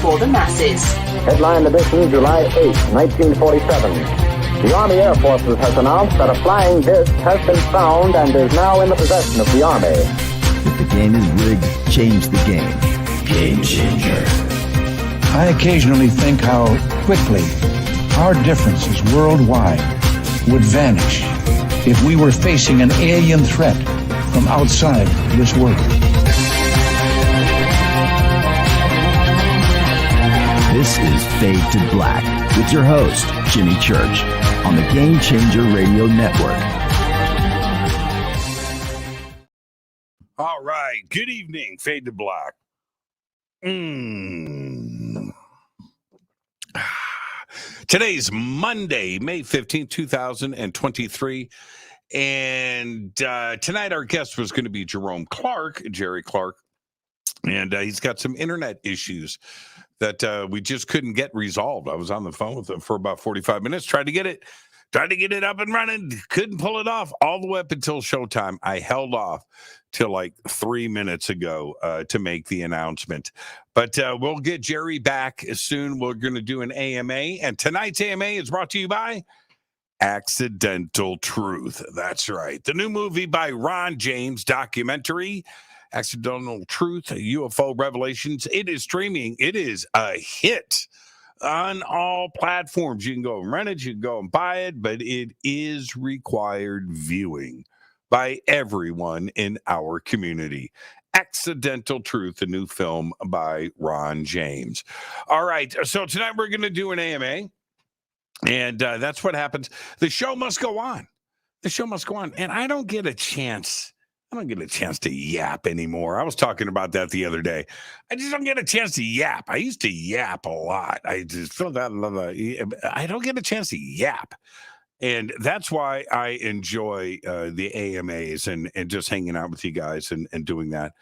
for the masses. Headline edition, July 8, 1947. The Army Air Forces has announced that a flying disc has been found and is now in the possession of the Army. If the game is rigged, change the game. Game changer. I occasionally think how quickly our differences worldwide would vanish if we were facing an alien threat from outside this world. This is Fade to Black with your host, Jimmy Church, on the Game Changer Radio Network. All right. Good evening, Fade to Black. Today's Monday, May 15th, 2023. And tonight our guest was going to be Jerome Clark, Jerry Clark. And he's got some internet issues that we just couldn't get resolved. I was on the phone with him for about 45 minutes, tried to get it up and running, couldn't pull it off all the way up until showtime. I held off till like 3 minutes ago to make the announcement. But we'll get Jerry back soon. We're going to do an AMA. And tonight's AMA is brought to you by Accidental Truth. That's right. The new movie by Ron James, documentary, Accidental Truth, UFO Revelations. It is streaming. It is a hit on all platforms. You can go and rent it. You can go and buy it. But it is required viewing by everyone in our community. Accidental Truth, the new film by Ron James. All right. So tonight we're going to do an AMA. And that's what happens. The show must go on. The show must go on. And I don't get a chance to yap anymore. I was talking about that the other day. I just don't get a chance to yap. I used to yap a lot. I just feel that I don't get a chance to yap. And that's why I enjoy the AMAs and just hanging out with you guys and doing that.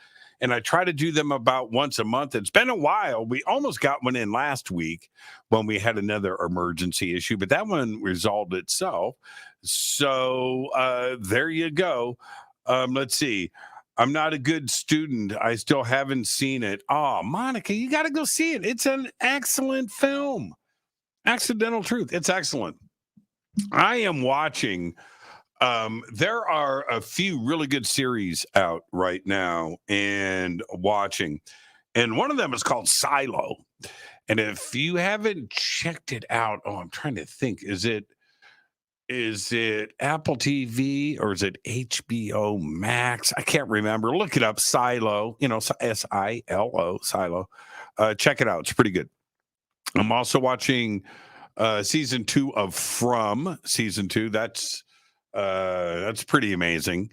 And I try to do them about once a month. It's been a while. We almost got one in last week when we had another emergency issue, but that one resolved itself. So there you go. Let's see. I'm not a good student. I still haven't seen it. Oh, Monica, you got to go see it. It's an excellent film. Accidental Truth. It's excellent. I am watching. There are a few really good series out right now and watching. And one of them is called Silo. And if you haven't checked it out, I'm trying to think. Is it Apple TV or is it HBO Max? I can't remember. Look it up. Silo, Silo, Silo. Check it out. It's pretty good. I'm also watching season 2 of From season 2. That's pretty amazing.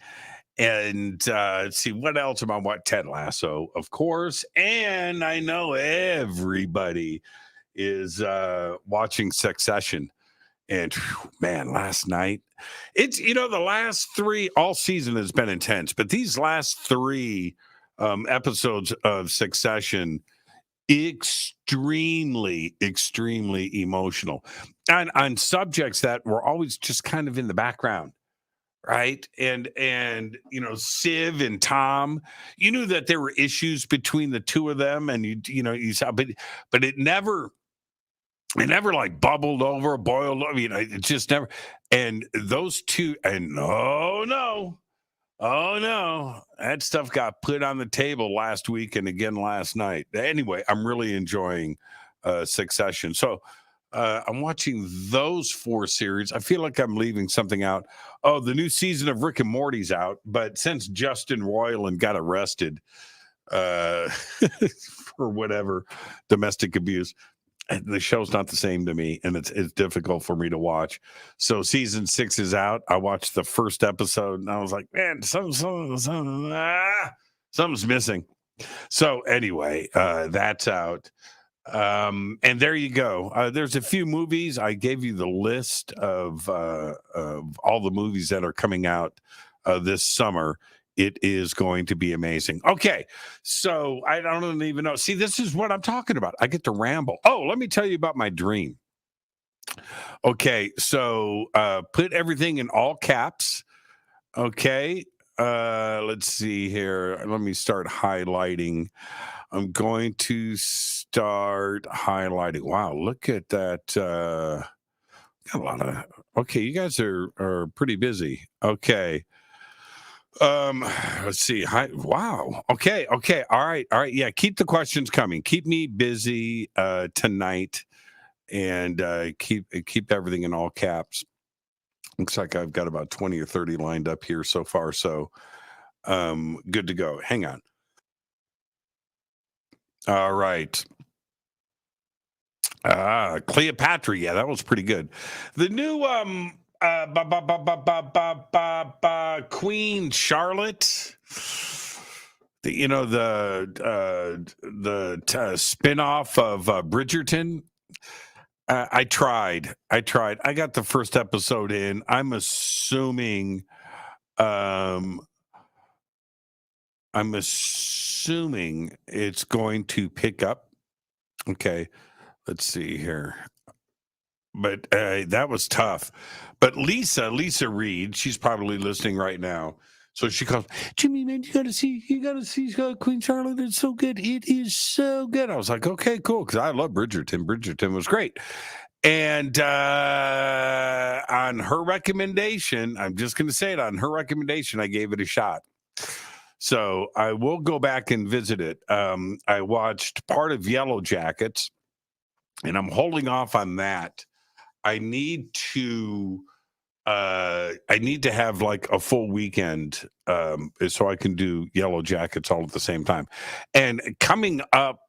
And let's see, what else am I watching? Ted Lasso, of course. And I know everybody is watching Succession. And man, last night, it's, the last 3, all season has been intense, but these last 3 episodes of Succession, extremely emotional on subjects that were always just kind of in the background, right? And Siv and Tom, you knew that there were issues between the two of them, and you saw, but it never like bubbled over, boiled over, it just never. And those two, and oh no, that stuff got put on the table last week and again last night. Anyway, I'm really enjoying Succession. So I'm watching those 4 series. I feel like I'm leaving something out. Oh, the new season of Rick and Morty's out, but since Justin Roiland got arrested for whatever domestic abuse, the show's not the same to me, and it's difficult for me to watch. So season 6 is out. I watched the first episode, and I was like, man, something's missing. So anyway, that's out. And there you go. There's a few movies. I gave you the list of all the movies that are coming out this summer. It is going to be amazing. Okay, so I don't even know. See, this is what I'm talking about. I get to ramble. Oh, let me tell you about my dream. Okay, so put everything in all caps. Okay, let's see here. Let me start highlighting. I'm going to start highlighting. Wow, look at that. Got a lot of. Okay, you guys are pretty busy. Okay. Let's see. Hi. Wow. Okay. All right. Yeah. Keep the questions coming. Keep me busy tonight, and keep everything in all caps. Looks like I've got about 20 or 30 lined up here so far. So, good to go. Hang on. All right. Cleopatra. Yeah, that was pretty good. The new Queen Charlotte. The spin-off of Bridgerton. I tried. I got the first episode in. I'm assuming it's going to pick up. Okay, let's see here. But that was tough. But Lisa Reed, she's probably listening right now. So she calls, Jimmy, man, you gotta see Queen Charlotte. It's so good. It is so good. I was like, okay, cool, because I love Bridgerton. Bridgerton was great. And on her recommendation, I'm just going to say it, on her recommendation, I gave it a shot. So I will go back and visit it. I watched part of Yellow Jackets, and I'm holding off on that. I need to have like a full weekend so I can do Yellow Jackets all at the same time. And coming up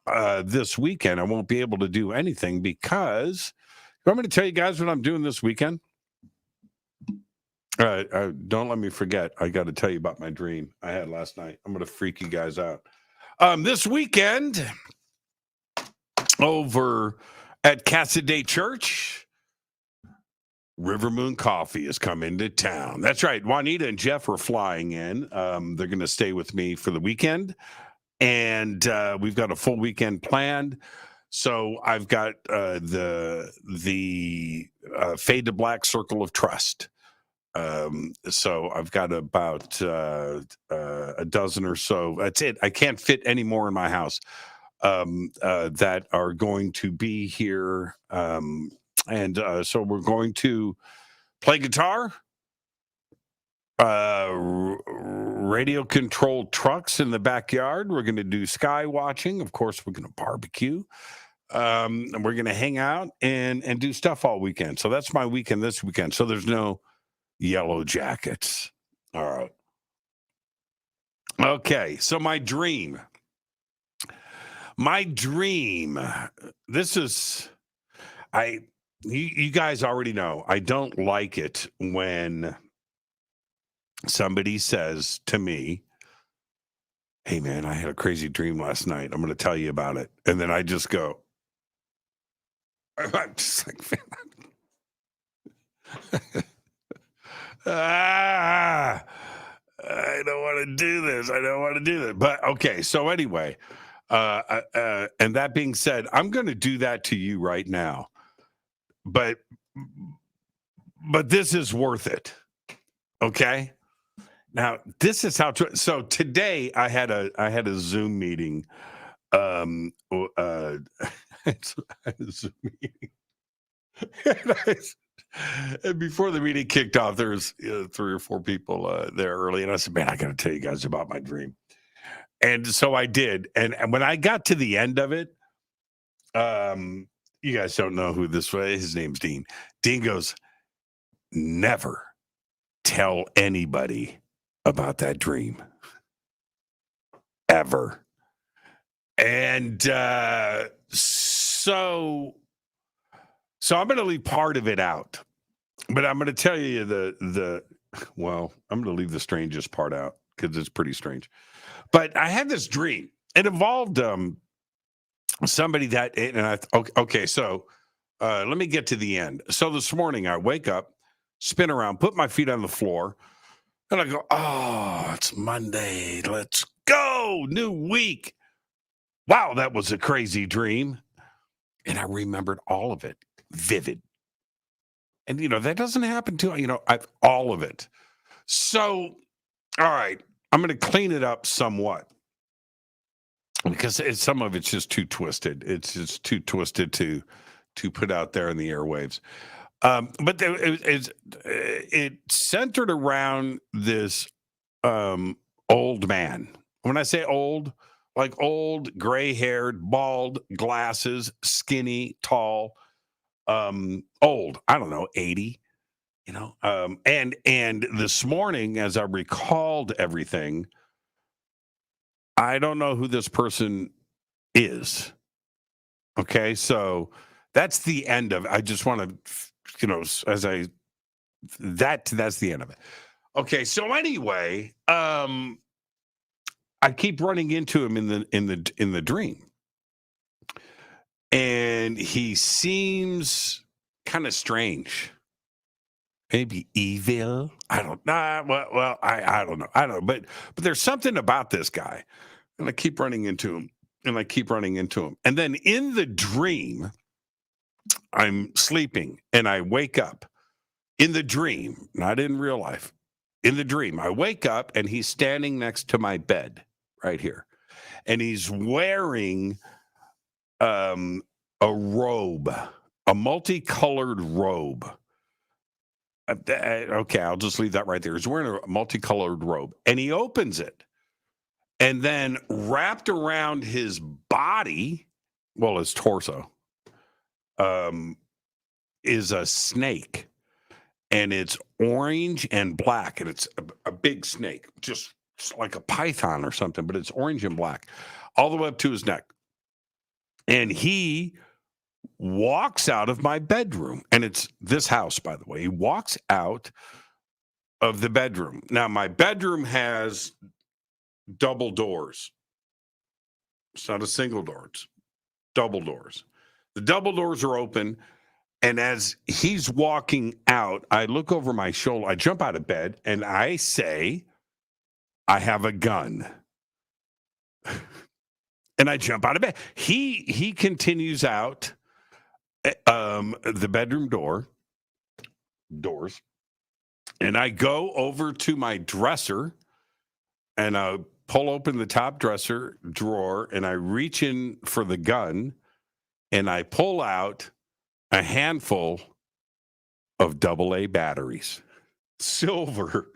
this weekend, I won't be able to do anything because I'm going to tell you guys what I'm doing this weekend. Don't let me forget. I got to tell you about my dream I had last night. I'm going to freak you guys out. This weekend over at Casa Day Church, River Moon Coffee is coming to town. That's right. Juanita and Jeff are flying in. They're going to stay with me for the weekend. And we've got a full weekend planned. So I've got the Fade to Black Circle of Trust. So I've got about a dozen or so. That's it. I can't fit any more in my house that are going to be here. And so we're going to play guitar, radio controlled trucks in the backyard. We're going to do sky watching. Of course, we're going to barbecue. And we're going to hang out and do stuff all weekend. So that's my weekend this weekend. So there's no Yellow Jackets. All right. Okay. So my dream, this is, you guys already know, I don't like it when somebody says to me, hey man, I had a crazy dream last night. I'm going to tell you about it. And then I just go, I'm just like, I don't want to do this. But okay. So anyway, and that being said, I'm going to do that to you right now. But this is worth it. Okay. Now this is how. So today I had a Zoom meeting. I had a Zoom meeting. And before the meeting kicked off, there was 3 or 4 people there early, and I said, "Man, I got to tell you guys about my dream." And so I did. And when I got to the end of it, you guys don't know who this was. His name's Dean. Dean goes, "Never tell anybody about that dream, ever." And so I'm going to leave part of it out, but I'm going to tell you I'm going to leave the strangest part out because it's pretty strange. But I had this dream. It involved somebody that, and okay, so let me get to the end. So this morning I wake up, spin around, put my feet on the floor, and I go, oh, it's Monday. Let's go. New week. Wow, that was a crazy dream. And I remembered all of it, vivid. And, that doesn't happen to, all of it. So, all right, I'm going to clean it up somewhat. because some of it's just too twisted. It's just too twisted to put out there in the airwaves. But it centered around this old man. When I say old, like old, gray-haired, bald, glasses, skinny, tall, old. I don't know, 80. And this morning, as I recalled everything, I don't know who this person is. Okay, so that's the end of it. I just want to, that's the end of it. Okay, so anyway, I keep running into him in the dream, and he seems kind of strange. Maybe evil. I don't know. Well, I don't know. I don't know. But there's something about this guy. And I keep running into him. And then in the dream, I'm sleeping and I wake up. In the dream, not in real life. In the dream, I wake up and he's standing next to my bed right here. And he's wearing a robe, a multicolored robe. Okay, I'll just leave that right there. He's wearing a multicolored robe, and he opens it, and then wrapped around his body, well, his torso, is a snake, and it's orange and black, and it's a big snake, just like a python or something, but it's orange and black, all the way up to his neck, and he walks out of my bedroom, and it's this house, by the way. He walks out of the bedroom. Now, my bedroom has double doors. It's not a single door. It's double doors. The double doors are open, and as he's walking out, I look over my shoulder. I jump out of bed, and I say, I have a gun. And I jump out of bed. He continues out the bedroom doors, and I go over to my dresser, and I pull open the top dresser drawer, and I reach in for the gun, and I pull out a handful of AA batteries, silver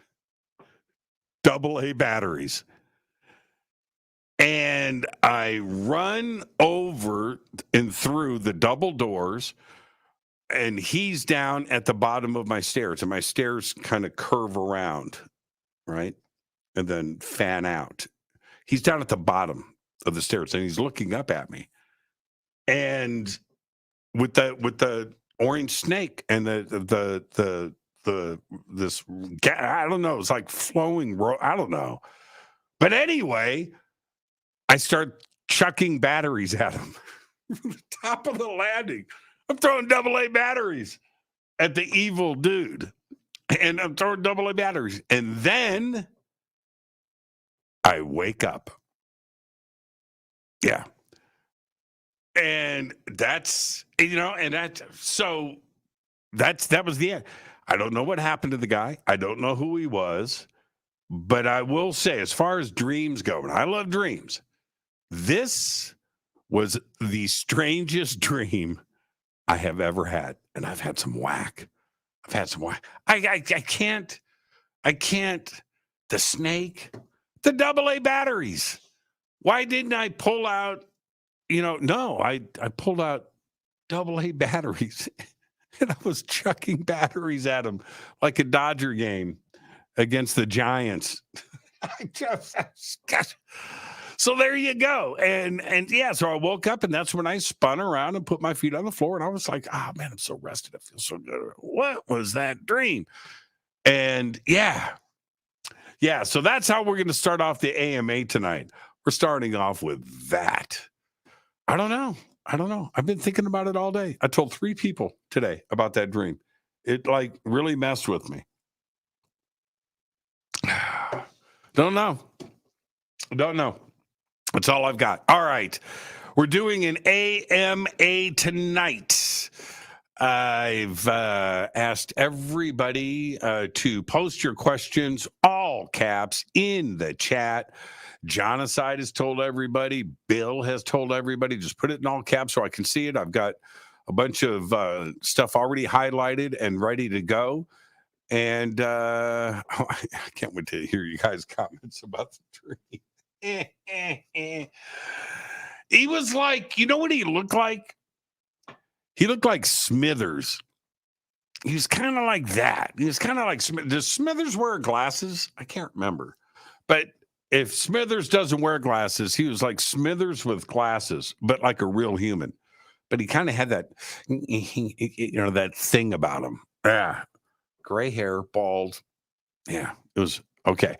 AA batteries. And I run over and through the double doors, and he's down at the bottom of my stairs, and my stairs kind of curve around, right? And then fan out. He's down at the bottom of the stairs, and he's looking up at me. And with the orange snake and this, I don't know, it's like flowing, I don't know. But anyway, I start chucking batteries at him from the top of the landing. I'm throwing AA batteries at the evil dude. And I'm throwing AA batteries. And then I wake up. Yeah. And that was the end. I don't know what happened to the guy. I don't know who he was. But I will say, as far as dreams go, and I love dreams, this was the strangest dream I have ever had. And I've had some whack. I can't. The snake, the AA batteries. Why didn't I pull out, no, I pulled out AA batteries and I was chucking batteries at him like a Dodger game against the Giants. So there you go. And yeah, so I woke up, and that's when I spun around and put my feet on the floor, and I was like, oh man, I'm so rested. I feel so good. What was that dream? And yeah, so that's how we're going to start off the AMA tonight. We're starting off with that. I don't know. I've been thinking about it all day. I told 3 people today about that dream. It really messed with me. Don't know. That's all I've got. All right. We're doing an AMA tonight. I've asked everybody to post your questions, all caps, in the chat. Genocide has told everybody. Bill has told everybody. Just put it in all caps so I can see it. I've got a bunch of stuff already highlighted and ready to go. And I can't wait to hear you guys' comments about the tree. He was like, you know what he looked like? He looked like Smithers. He was kind of like that. He was kind of like, does Smithers wear glasses? I can't remember. But if Smithers doesn't wear glasses, he was like Smithers with glasses, but like a real human. But he kind of had that, that thing about him. Yeah. Gray hair, bald. Yeah, it was okay.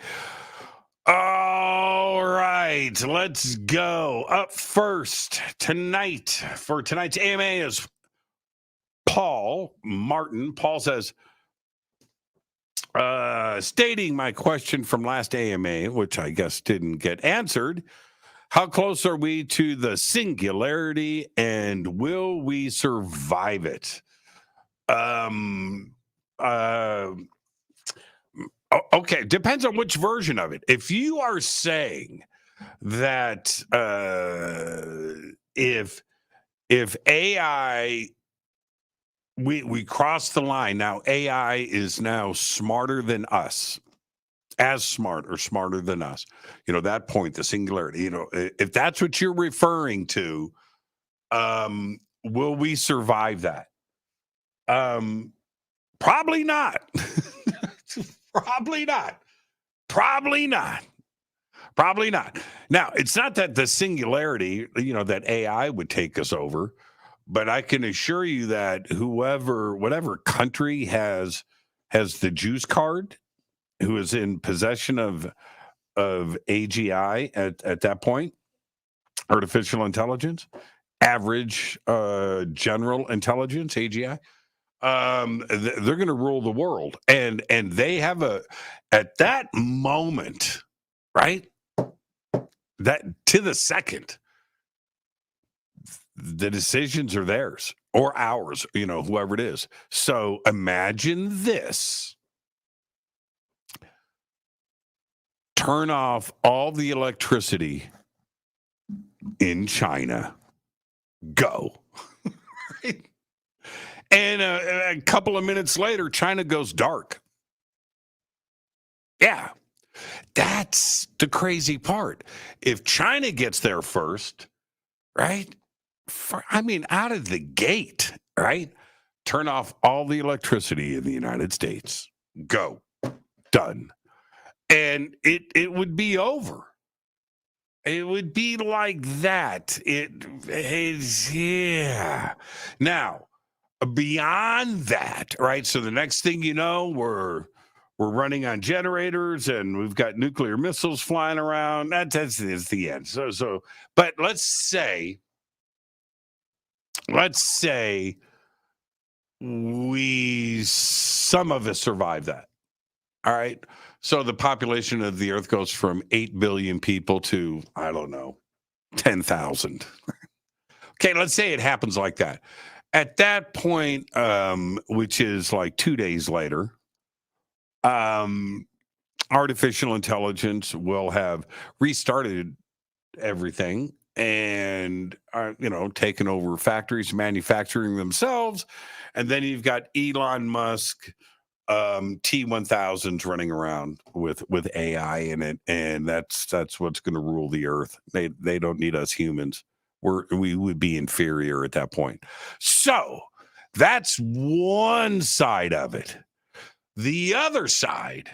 All right, let's go. Up first tonight for tonight's AMA is Paul Martin. Paul says, stating my question from last AMA, which I guess didn't get answered. How close are we to the singularity, and will we survive it? Okay, depends on which version of it. If you are saying that if AI, we cross the line now, AI is now smarter than us, as smart or smarter than us. That point, the singularity. If that's what you're referring to, will we survive that? Probably not. Probably not. Now, it's not that the singularity, that AI would take us over, but I can assure you that whatever country has the juice card, who is in possession of AGI at that point, artificial intelligence, average general intelligence, AGI, they're going to rule the world, and they have at that moment, right, that to the second, the decisions are theirs or ours, whoever it is. So imagine this: turn off all the electricity in China, go. Right? And a couple of minutes later, China goes dark. Yeah, that's the crazy part. If China gets there first, right? Out of the gate, right? Turn off all the electricity in the United States. Go. Done. And it would be over. It would be like that. Yeah. Now, beyond that, right? So the next thing you know, we're running on generators and we've got nuclear missiles flying around. That's the end. So, but let's say some of us survive that. All right. So the population of the earth goes from 8 billion people to, I don't know, 10,000. Okay. Let's say it happens like that. At that point, which is like 2 days later, artificial intelligence will have restarted everything and taken over factories, manufacturing themselves. And then you've got Elon Musk T1000s running around with AI in it, and that's what's going to rule the earth. They don't need us humans. We would be inferior at that point. So that's one side of it. The other side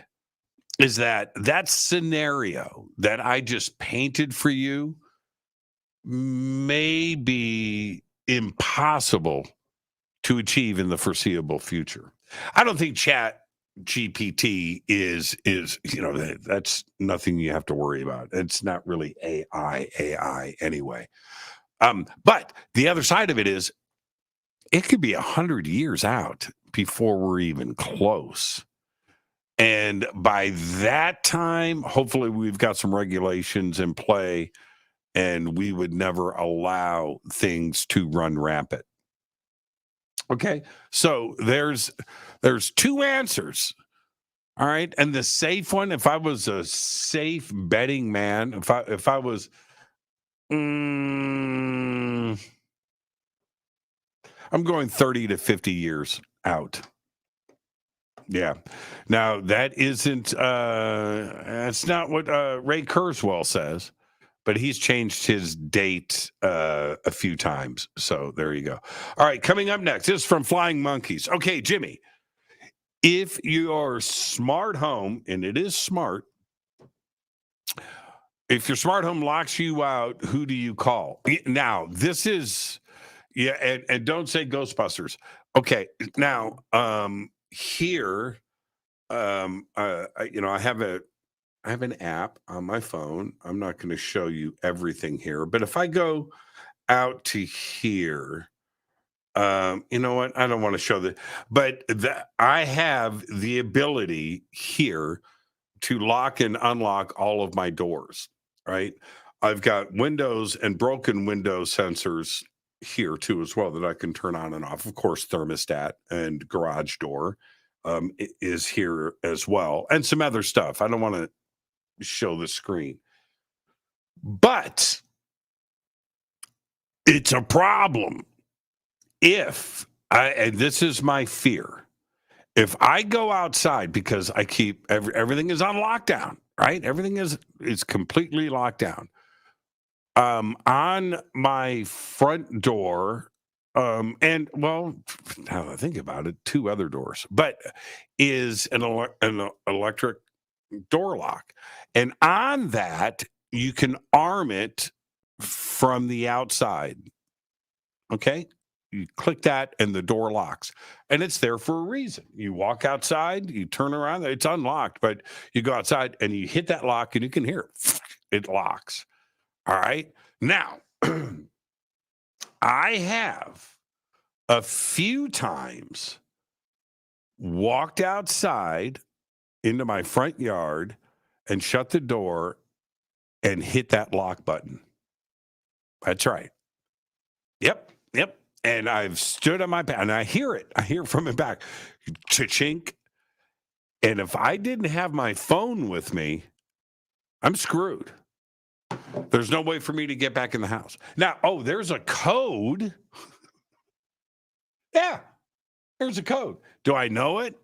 is that scenario that I just painted for you may be impossible to achieve in the foreseeable future. I don't think Chat GPT is that's nothing you have to worry about. It's not really AI anyway. But the other side of it is it could be 100 years out before we're even close. And by that time, hopefully we've got some regulations in play and we would never allow things to run rampant. Okay, so there's two answers All right. And the safe one, if I was a safe betting man, if I was I'm going 30 to 50 years out. Yeah. Now that isn't that's not what Ray Kurzweil says, but he's changed his date a few times. So there you go. All right, coming up next, this is from Flying Monkeys. Okay, Jimmy, if your smart home, and it is smart, if your smart home locks you out, who do you call? Now, this is and don't say Ghostbusters. Okay, now here I have an app on my phone. I'm not going to show you everything here, but if I go out to here, you know what? I don't want to show that, but I have the ability here to lock and unlock all of my doors, right? I've got windows and broken window sensors here too as well that I can turn on and off. Of course, thermostat and garage door is here as well, and some other stuff. I don't want to show the screen, but it's a problem if and this is my fear. If I go outside, because I keep everything is on lockdown, right? Everything is completely locked down. On my front door, and well, now that I think about it, two other doors, but is an electric door lock, and on that you can arm it from the outside. Okay. You click that and the door locks, and it's there for a reason. You walk outside, you turn around, it's unlocked, but you go outside and you hit that lock and you can hear it. It locks. All right. Now, I have a few times walked outside into my front yard and shut the door and hit that lock button. That's right. Yep. And I've stood on my back, and I hear it. I hear from the back, cha-chink. And if I didn't have my phone with me, I'm screwed. There's no way for me to get back in the house. Now, there's a code. Yeah, there's a code. Do I know it?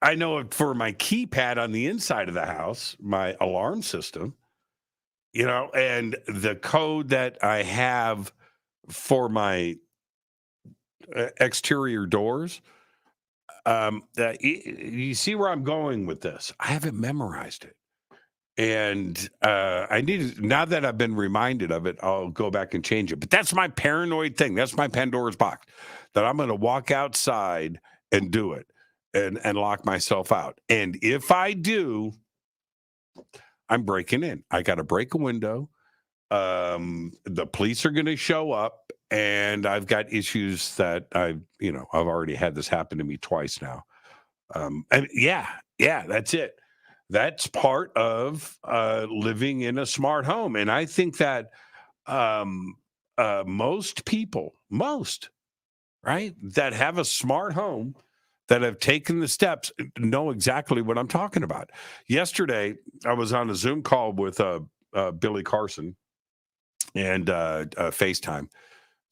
I know it for my keypad on the inside of the house, my alarm system, and the code that I have for my exterior doors. You see where I'm going with this? I haven't memorized it, and I need to, now that I've been reminded of it, I'll go back and change it. But that's my paranoid thing. That's my Pandora's box, that I'm going to walk outside and do it and lock myself out. And if I do, I'm breaking in. I got to break a window. The police are going to show up. And I've got issues that I've already had this happen to me twice now. And yeah, that's it. That's part of living in a smart home. And I think that most people, right, that have a smart home, that have taken the steps, know exactly what I'm talking about. Yesterday, I was on a Zoom call with Billy Carson and FaceTime.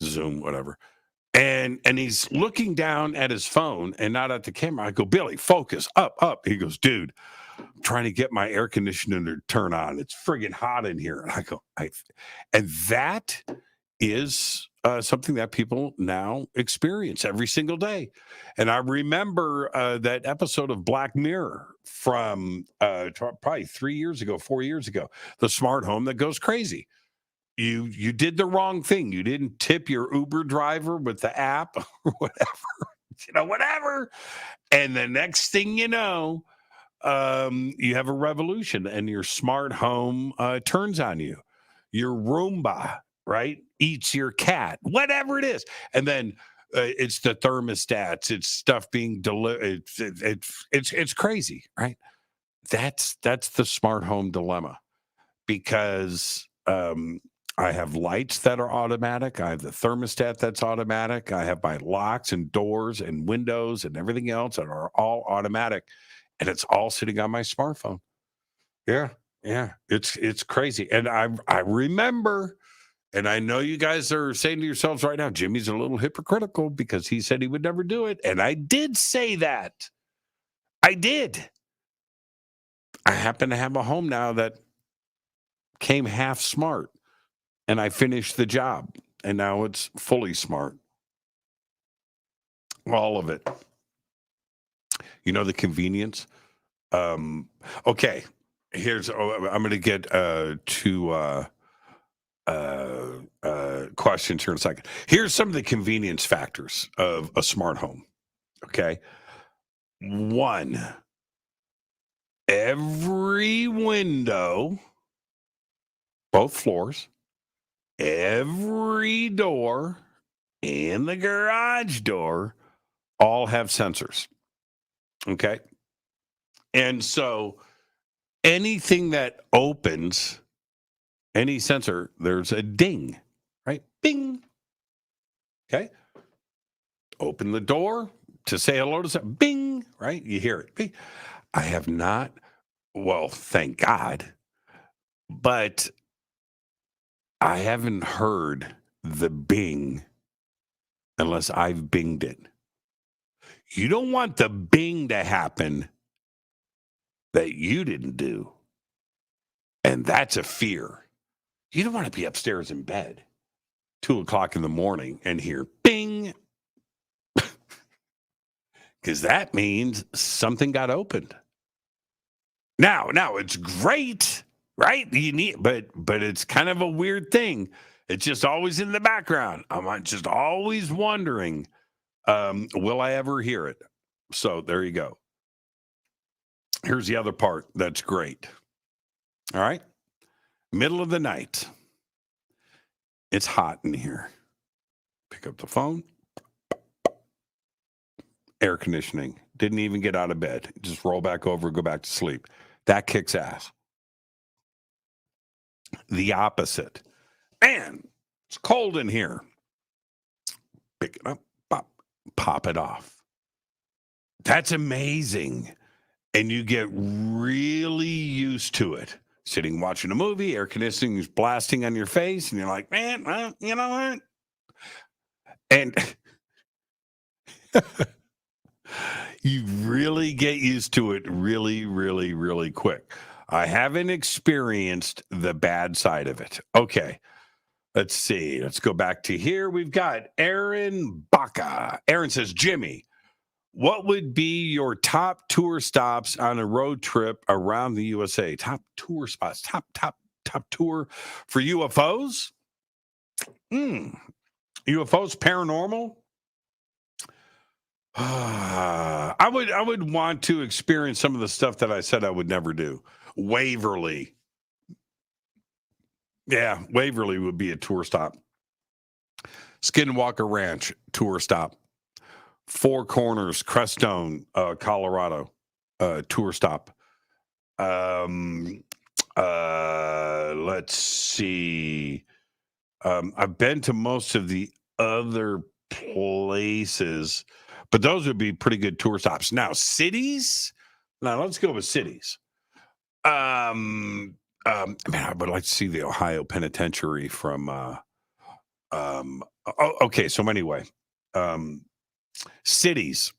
Zoom, whatever. And he's looking down at his phone and not at the camera. I go, Billy, focus, up. He goes, dude, I'm trying to get my air conditioner to turn on. It's friggin' hot in here. And I go, and that is something that people now experience every single day. And I remember that episode of Black Mirror from probably 4 years ago, the smart home that goes crazy. You did the wrong thing. You didn't tip your Uber driver with the app or whatever. And the next thing you know, you have a revolution and your smart home turns on you. Your Roomba, right, eats your cat, whatever it is. And then it's the thermostats. It's stuff being delivered. It's crazy, right? That's the smart home dilemma, because I have lights that are automatic. I have the thermostat that's automatic. I have my locks and doors and windows and everything else that are all automatic. and it's all sitting on my smartphone. Yeah, it's crazy. And I remember, and I know you guys are saying to yourselves right now, Jimmy's a little hypocritical because he said he would never do it, and I did say that. I did. I happen to have a home now that came half smart, and I finished the job, and now it's fully smart. All of it. You know, the convenience. Okay, I'm going to get to questions here in a second. Here's some of the convenience factors of a smart home. Okay. One, every window, both floors, every door, and the garage door all have sensors. Okay. And so anything that opens, any sensor, there's a ding, right? Bing. Okay. Open the door to say hello to something. Bing, right? You hear it. Bing. I have not, well, thank God, but I haven't heard the bing unless I've binged it. You don't want the bing to happen that you didn't do. And that's a fear. You don't want to be upstairs in bed, 2:00 in the morning, and hear bing. Because that means something got opened. Now it's great, right? You need, but it's kind of a weird thing. It's just always in the background. I'm just always wondering, will I ever hear it? So there you go. Here's the other part that's great. All right. Middle of the night. It's hot in here. Pick up the phone. Air conditioning. Didn't even get out of bed. Just roll back over, go back to sleep. That kicks ass. The opposite. Man, it's cold in here. Pick it up, pop it off. That's amazing. And you get really used to it. Sitting watching a movie, air conditioning is blasting on your face, and you're like, man, well, you know what? And you really get used to it really, really, really quick. I haven't experienced the bad side of it. Okay. Let's see. Let's go back to here. We've got Aaron Baca. Aaron says, Jimmy, what would be your top tour stops on a road trip around the USA? Top tour spots, top tour for UFOs? UFOs, paranormal? I would want to experience some of the stuff that I said I would never do. Waverly. Yeah, Waverly would be a tour stop. Skinwalker Ranch, tour stop. Four Corners, Crestone, Colorado, tour stop. Let's see. I've been to most of the other places, but those would be pretty good tour stops. Now, cities. Now, let's go with cities. Man, I would like to see the Ohio Penitentiary from. Okay. So anyway, cities: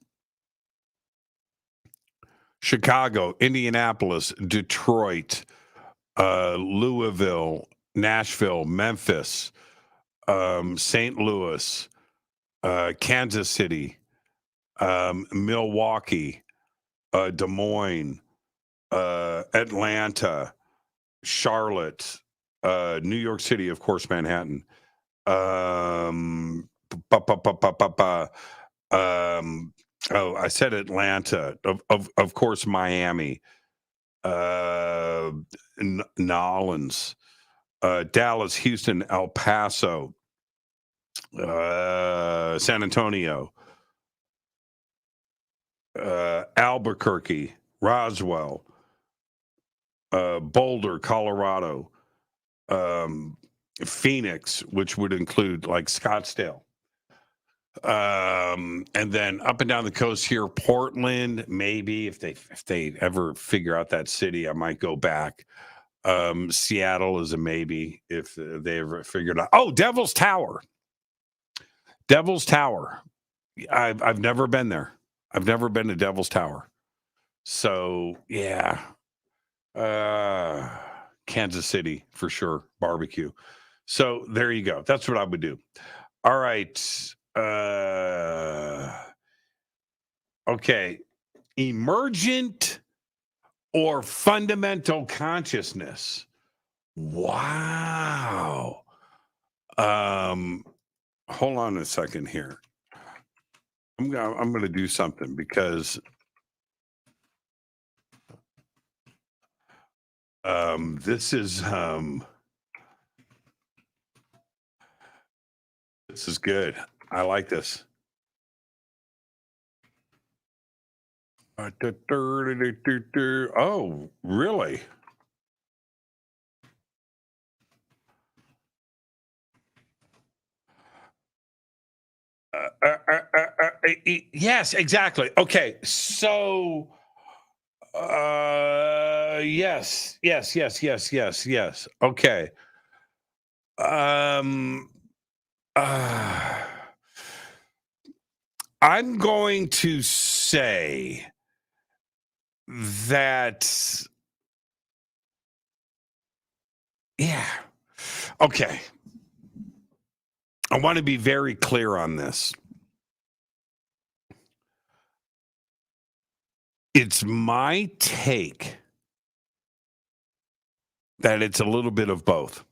Chicago, Indianapolis, Detroit, Louisville, Nashville, Memphis, St. Louis, Kansas City, Milwaukee, Des Moines, Atlanta, Charlotte, New York City, of course, Manhattan. I said Atlanta, of course, Miami, Nolens, Dallas, Houston, El Paso, San Antonio, Albuquerque, Roswell, Boulder, Colorado, Phoenix, which would include like Scottsdale, And then up and down the coast here, Portland, maybe if they ever figure out that city, I might go back. Seattle is a maybe if they ever figured out. Oh, Devil's Tower. Devil's Tower. I've never been there. I've never been to Devil's Tower. So yeah. Kansas City for sure, barbecue. So there you go. That's what I would do. All right. Okay. Emergent or fundamental consciousness. Wow. Hold on a second here. I'm gonna do something because this is good. I like this. Oh, really? Yes, exactly. Okay, so yes. Okay. I'm going to say that, yeah. Okay. I want to be very clear on this. It's my take that it's a little bit of both.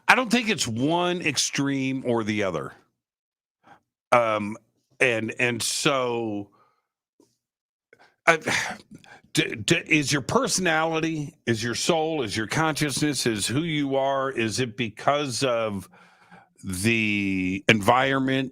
I don't think it's one extreme or the other. And so is your personality, is your soul, is your consciousness, is who you are, is it because of the environment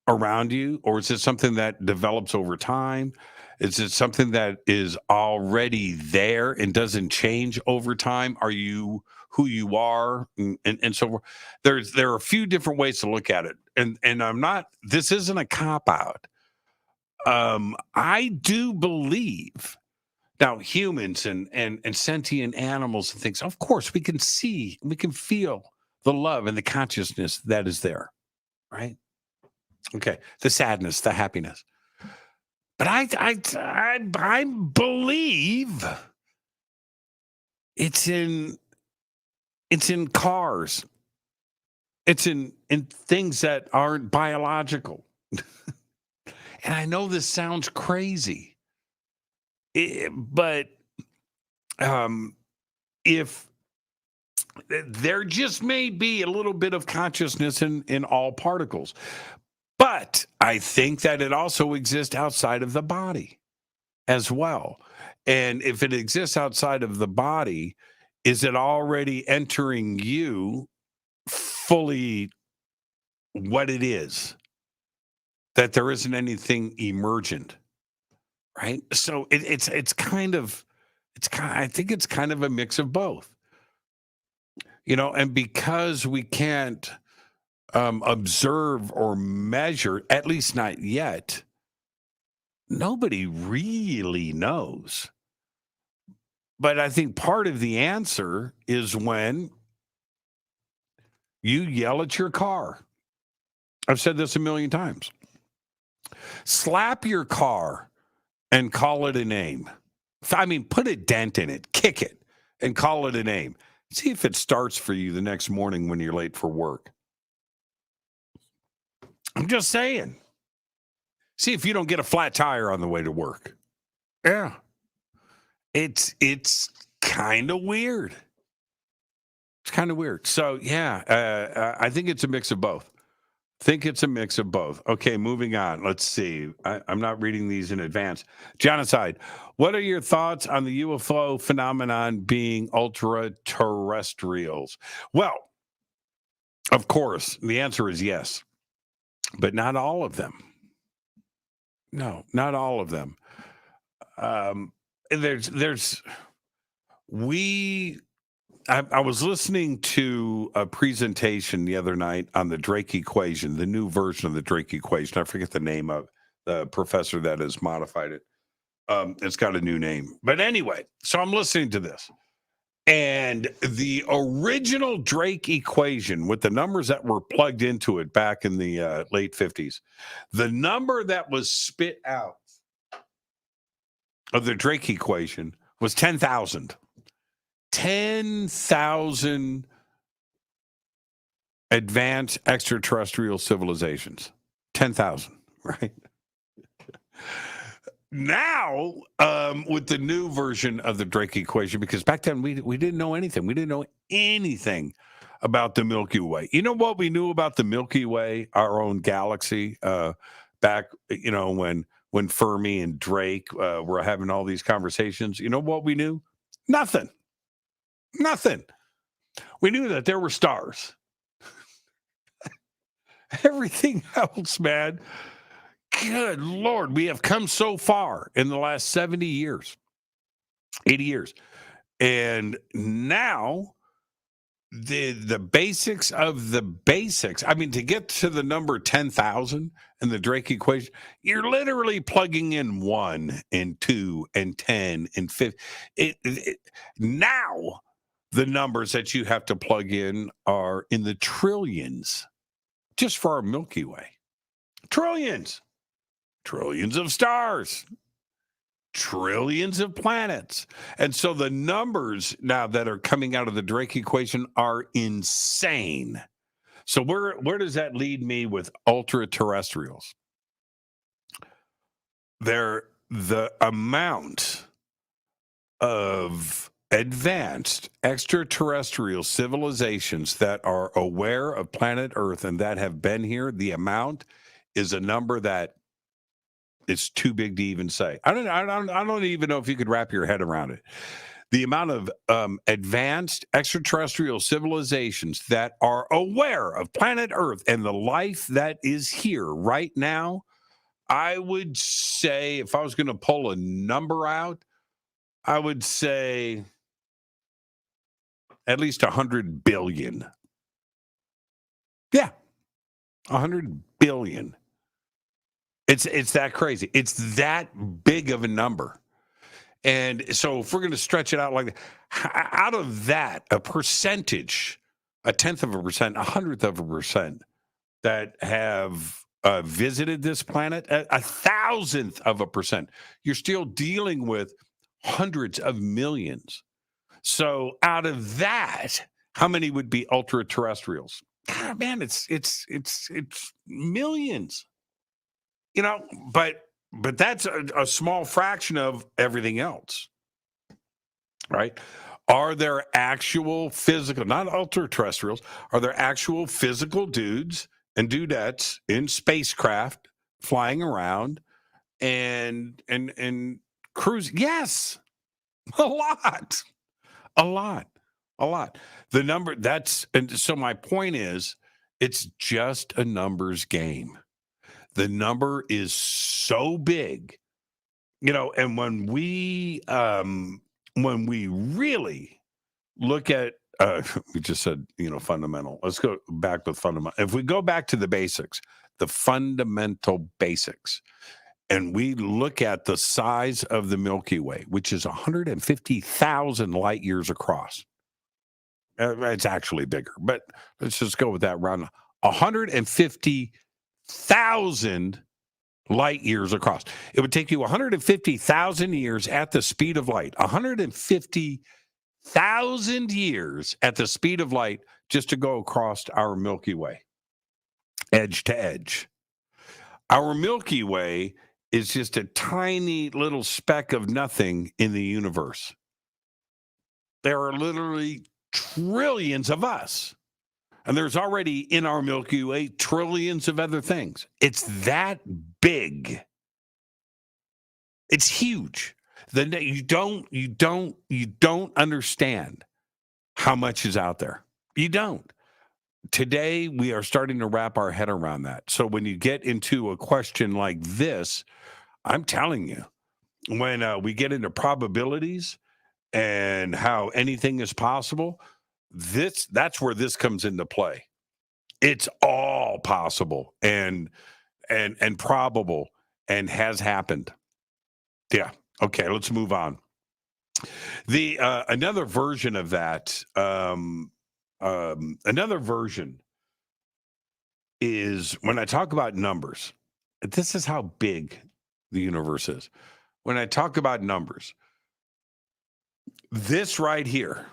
around you, or is it something that develops over time? Is it something that is already there and doesn't change over time? Are you who you are? And so forth. There are a few different ways to look at it. And I'm not, this isn't a cop out. I do believe now humans and sentient animals and things, of course, we can see, we can feel the love and the consciousness that is there, right? Okay, the sadness, the happiness. But I believe it's in cars. It's in things that aren't biological. And I know this sounds crazy, but if there just may be a little bit of consciousness in all particles. But I think that it also exists outside of the body as well. And if it exists outside of the body, is it already entering you fully what it is? That there isn't anything emergent, right? So it's kind of I think it's kind of a mix of both. You know, and because we can't observe or measure, at least not yet, nobody really knows. But I think part of the answer is when you yell at your car. I've said this a million times. Slap your car and call it a name. I mean, put a dent in it, kick it, and call it a name. See if it starts for you the next morning when you're late for work. I'm just saying. See if you don't get a flat tire on the way to work. Yeah. It's kind of weird. It's kind of weird. So, yeah, I think it's a mix of both. Okay, moving on. Let's see. I'm not reading these in advance. Genocide. What are your thoughts on the UFO phenomenon being ultra-terrestrials? Well, of course, the answer is yes. But not all of them. No, not all of them. We I was listening to a presentation the other night on the Drake equation, the new version of the Drake equation. I forget the name of the professor that has modified it. It's got a new name. But anyway, so I'm listening to this. And the original Drake equation with the numbers that were plugged into it back in the late 50s, the number that was spit out of the Drake equation was 10,000. 10,000 advanced extraterrestrial civilizations. 10,000, right? Now, with the new version of the Drake equation, because back then we didn't know anything. We didn't know anything about the Milky Way. You know what we knew about the Milky Way, our own galaxy, back, when Fermi and Drake were having all these conversations? You know what we knew? Nothing. We knew that there were stars. Everything else, man. Good Lord, we have come so far in the last 70 years, 80 years. And now the basics of the basics, I mean, to get to the number 10,000 in the Drake equation, you're literally plugging in 1 and 2 and 10 and 50. Now, the numbers that you have to plug in are in the trillions, just for our Milky Way. Trillions of stars, trillions of planets. And so the numbers now that are coming out of the Drake equation are insane. So where does that lead me with ultra-terrestrials? The amount of advanced extraterrestrial civilizations that are aware of planet Earth and that have been here, the amount is a number that it's too big to even say. I don't even know if you could wrap your head around it. The amount of advanced extraterrestrial civilizations that are aware of planet Earth and the life that is here right now, I would say, if I was going to pull a number out, I would say at least 100 billion. Yeah, 100 billion. It's that crazy. It's that big of a number. And so if we're going to stretch it out like that, out of that, a percentage, a 10th of a percent, 100th of a percent that have visited this planet, a 1,000th of a percent, you're still dealing with hundreds of millions. So out of that, how many would be ultra terrestrials? God, man, it's millions. But that's a small fraction of everything else, right? Are there actual physical, not ultra terrestrials, are there actual physical dudes and dudettes in spacecraft flying around and cruising? Yes, a lot. The number and so my point is, it's just a numbers game. The number is so big, and when we really look at, we just said, fundamental. Let's go back to fundamental. If we go back to the basics, the fundamental basics, and we look at the size of the Milky Way, which is 150,000 light years across. It's actually bigger, but let's just go with that round. 150,000 light years across. It would take you 150,000 years at the speed of light. 150,000 years at the speed of light just to go across our Milky Way, edge to edge. Our Milky Way is just a tiny little speck of nothing in the universe. There are literally trillions of us. And there's already in our Milky Way trillions of other things. It's that big. It's huge. You don't understand how much is out there. You don't. Today, we are starting to wrap our head around that. So when you get into a question like this, I'm telling you, when we get into probabilities and how anything is possible, that's where this comes into play. It's all possible and probable and has happened. Yeah. Okay, let's move on. The another version of that, another version is when I talk about numbers. This is how big the universe is. When I talk about numbers, this right here,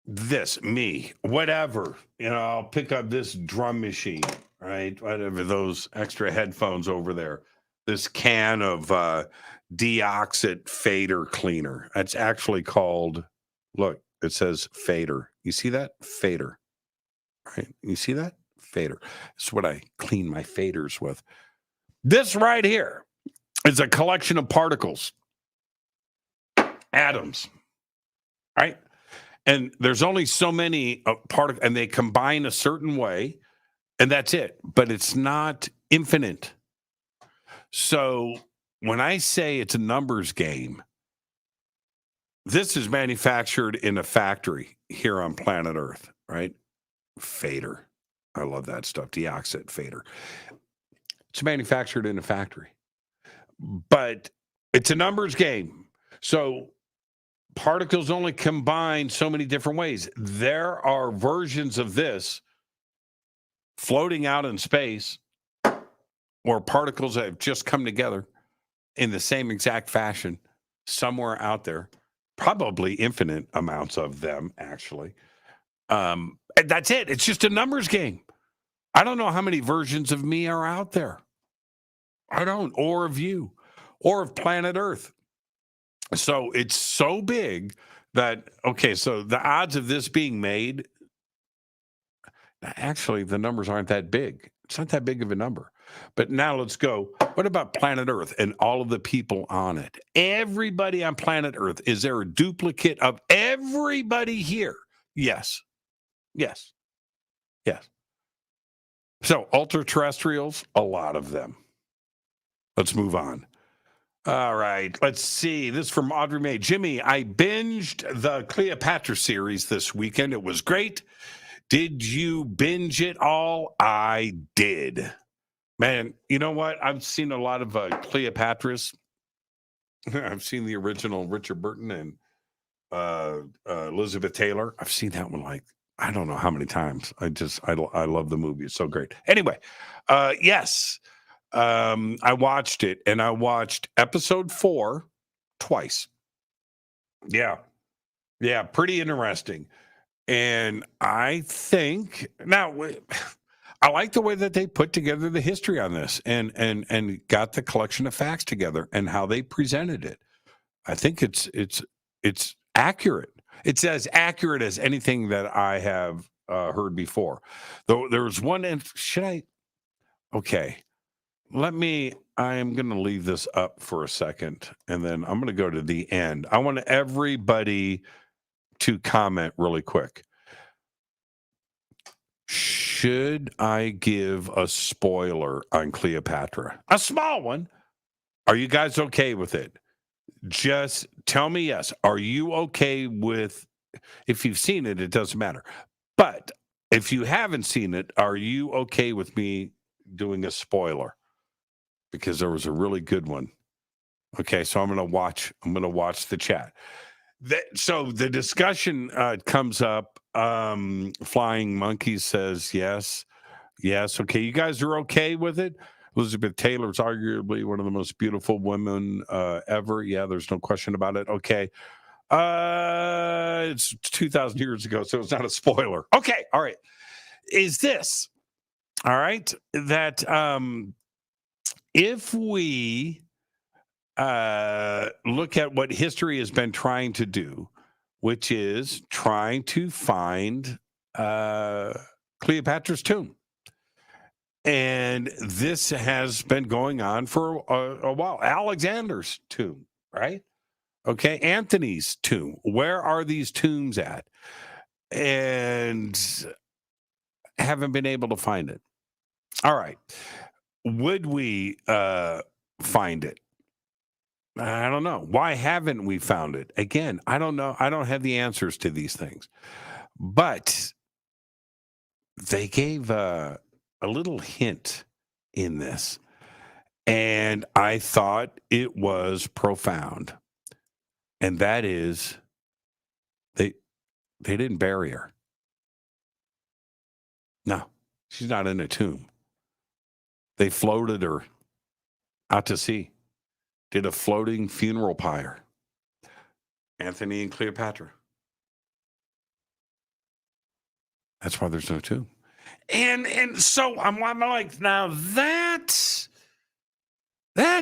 this, me, whatever, I'll pick up this drum machine, right? Whatever, those extra headphones over there, this can of deoxit fader cleaner. That's actually called, look, it says fader. You see that? Fader. Right? You see that? Fader. It's what I clean my faders with. This right here is a collection of particles, atoms, right? And there's only so many particles, and they combine a certain way, and that's it. But it's not infinite. So when I say it's a numbers game, this is manufactured in a factory here on planet Earth, right? Fader. I love that stuff. Deoxit fader. It's manufactured in a factory. But it's a numbers game. So particles only combine so many different ways. There are versions of this floating out in space, or particles that have just come together in the same exact fashion somewhere out there, probably infinite amounts of them, actually. And that's it. It's just a numbers game. I don't know how many versions of me are out there. I don't, or of you, or of planet Earth. So it's so big that, okay, so the odds of this being made, actually, the numbers aren't that big. It's not that big of a number. But now let's go. What about planet Earth and all of the people on it? Everybody on planet Earth, is there a duplicate of everybody here? Yes. Yes. Yes. So ultra terrestrials, a lot of them. Let's move on. All right, let's see. This is from Audrey May. Jimmy, I binged the Cleopatra series this weekend. It was great. Did you binge it all? I did. Man, you know what? I've seen a lot of Cleopatras. I've seen the original Richard Burton and Elizabeth Taylor. I've seen that one like, I don't know how many times. I love the movie. It's so great. Anyway, yes. I watched it, and I watched episode 4 twice. Yeah, pretty interesting. And I think now I like the way that they put together the history on this, and got the collection of facts together and how they presented it. I think it's accurate. It's as accurate as anything that I have heard before. Though there was one, and okay. I am going to leave this up for a second, and then I'm going to go to the end. I want everybody to comment really quick. Should I give a spoiler on Cleopatra? A small one. Are you guys okay with it? Just tell me yes. Are you okay with, if you've seen it, it doesn't matter. But if you haven't seen it, are you okay with me doing a spoiler? Because there was a really good one. Okay, so I'm going to watch the chat. So the discussion comes up. Flying Monkeys says yes. Okay, you guys are okay with it? Elizabeth Taylor's arguably one of the most beautiful women ever. Yeah, there's no question about it. Okay. It's 2,000 years ago, so it's not a spoiler. Okay, all right. Is this, all right, that if we look at what history has been trying to do, which is trying to find Cleopatra's tomb. And this has been going on for a while. Alexander's tomb, right? Okay, Anthony's tomb. Where are these tombs at? And haven't been able to find it. All right. Would we find it? I don't know. Why haven't we found it? Again, I don't know. I don't have the answers to these things. But they gave a little hint in this, and I thought it was profound. And that is they didn't bury her. No, she's not in a tomb. They floated her out to sea. Did a floating funeral pyre. Anthony and Cleopatra. That's why there's no tomb. And so I'm like, now that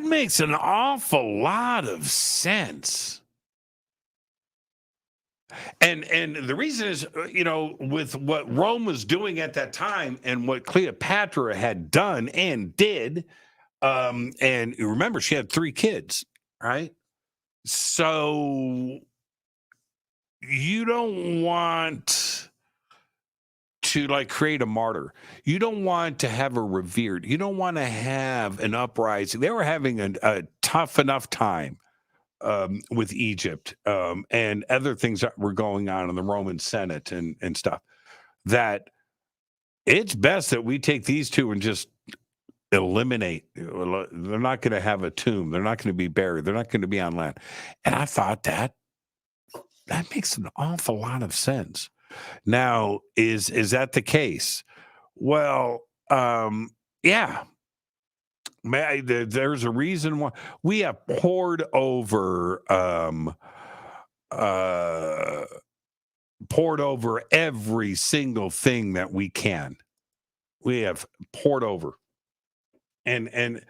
makes an awful lot of sense. And the reason is, with what Rome was doing at that time and what Cleopatra had done and did, and remember, she had 3 kids, right? So you don't want to create a martyr. You don't want to have her revered. You don't want to have an uprising. They were having a tough enough time with Egypt and other things that were going on in the Roman Senate and stuff, that it's best that we take these 2 and just eliminate. They're not going to have a tomb. They're not going to be buried. They're not going to be on land. And I thought that makes an awful lot of sense. Now, is that the case? Well, yeah. There's a reason why we have poured over every single thing that we can. We have poured over, and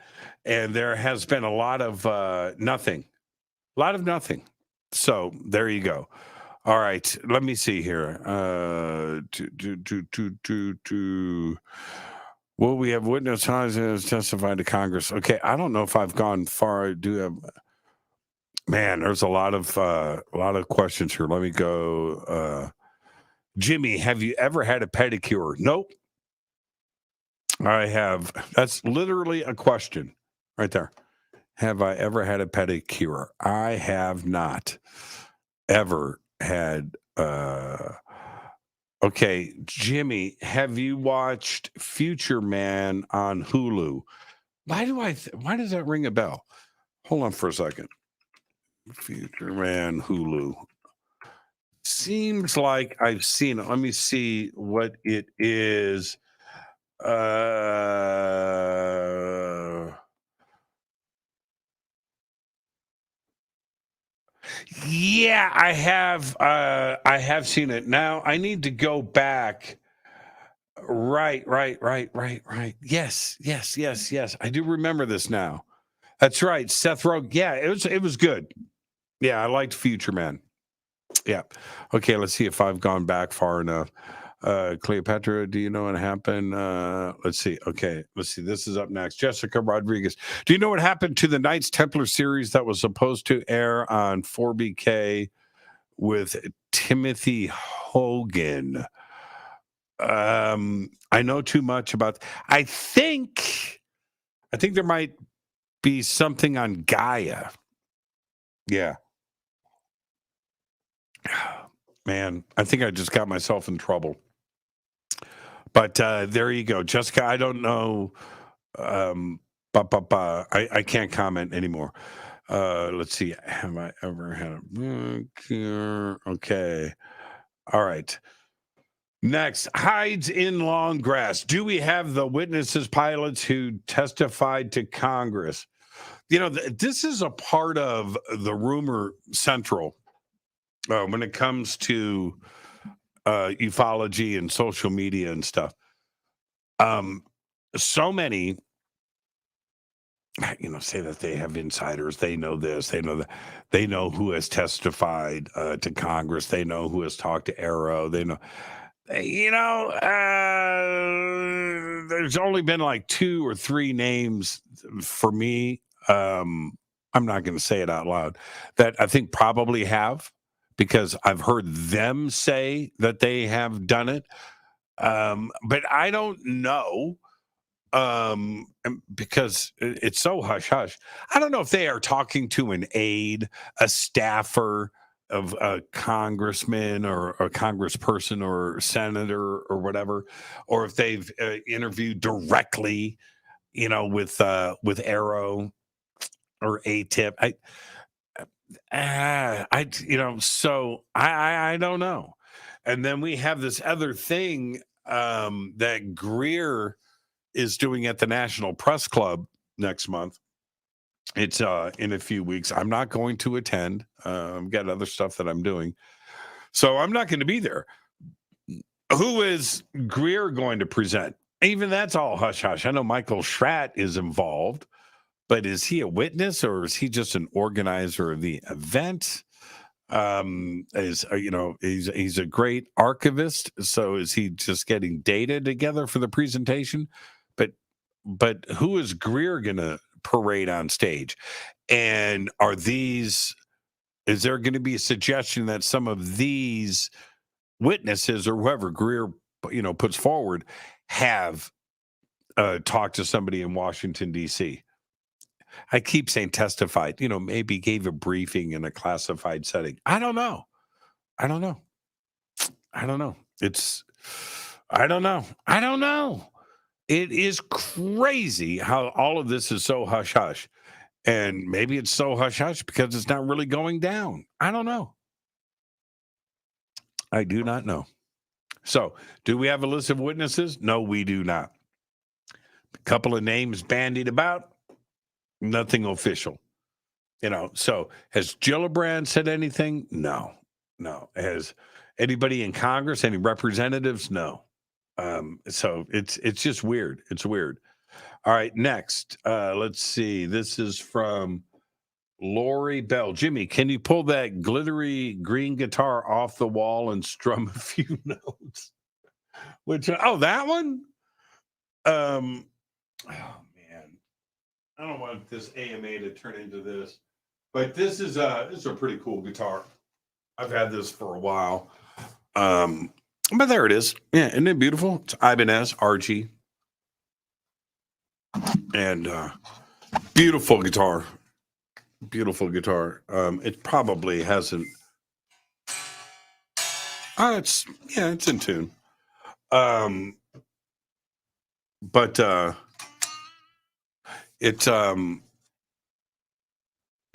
there has been a lot of nothing. So there you go. All right, let me see here. Well, we have witness has testified to Congress. Okay, I don't know if I've gone far. I do have. Man, there's a lot of questions here. Let me go. Jimmy, have you ever had a pedicure? Nope. I have. That's literally a question right there. Have I ever had a pedicure? I have not ever had. Okay, Jimmy, have you watched Future Man on Hulu? Why does that ring a bell? Hold on for a second. Future Man Hulu. Seems like I've seen it. Let me see what it is. Yeah, I have seen it. Now I need to go back. Right. Yes. I do remember this now. That's right. Seth Rogen. Yeah, it was good. Yeah, I liked Future Man. Yeah. Okay, let's see if I've gone back far enough. Cleopatra, do you know what happened? Let's see. Okay, let's see. This is up next. Jessica Rodriguez. Do you know what happened to the Knights Templar series that was supposed to air on 4BK with Timothy Hogan? I know too much about. I think there might be something on Gaia. Yeah. Man, I think I just got myself in trouble. But there you go, Jessica. I don't know. I can't comment anymore. Let's see. Have I ever had a pedicure? Okay. All right. Next, hides in long grass. Do we have the witnesses pilots who testified to Congress? This is a part of the rumor central when it comes to ufology and social media and stuff. So many, say that they have insiders. They know this. They know that. They know who has testified to Congress. They know who has talked to Arrow. They know. There's only been like 2 or 3 names for me. I'm not going to say it out loud that I think probably have, because I've heard them say that they have done it. But I don't know because it's so hush hush. I don't know if they are talking to an aide, a staffer of a congressman or a congressperson or senator or whatever, or if they've interviewed directly, with Arrow or ATIP. So I don't know. And then we have this other thing that Greer is doing at the National Press Club next month. It's in a few weeks. I'm not going to attend. I've got other stuff that I'm doing. So I'm not going to be there. Who is Greer going to present? Even that's all hush hush. I know Michael Schratt is involved, but is he a witness or is he just an organizer of the event? He's a great archivist. So is he just getting data together for the presentation? But who is Greer going to parade on stage? And is there going to be a suggestion that some of these witnesses or whoever Greer, puts forward have talked to somebody in Washington, D.C.? I keep saying testified, maybe gave a briefing in a classified setting. I don't know. I don't know. It is crazy how all of this is so hush hush. And maybe it's so hush hush because it's not really going down. I don't know. I do not know. So, do we have a list of witnesses? No, we do not. A couple of names bandied about, nothing official. So has Gillibrand said anything? No. Has anybody in Congress, any representatives? No. So it's just weird. It's weird. All right, next. Let's see. This is from Lori Bell. Jimmy, can you pull that glittery green guitar off the wall and strum a few notes? That one? Oh man. I don't want this AMA to turn into this. But this is a pretty cool guitar. I've had this for a while. But there it is. Yeah, isn't it beautiful? It's Ibanez RG. And beautiful guitar. Beautiful guitar. It probably hasn't. It's in tune. But it's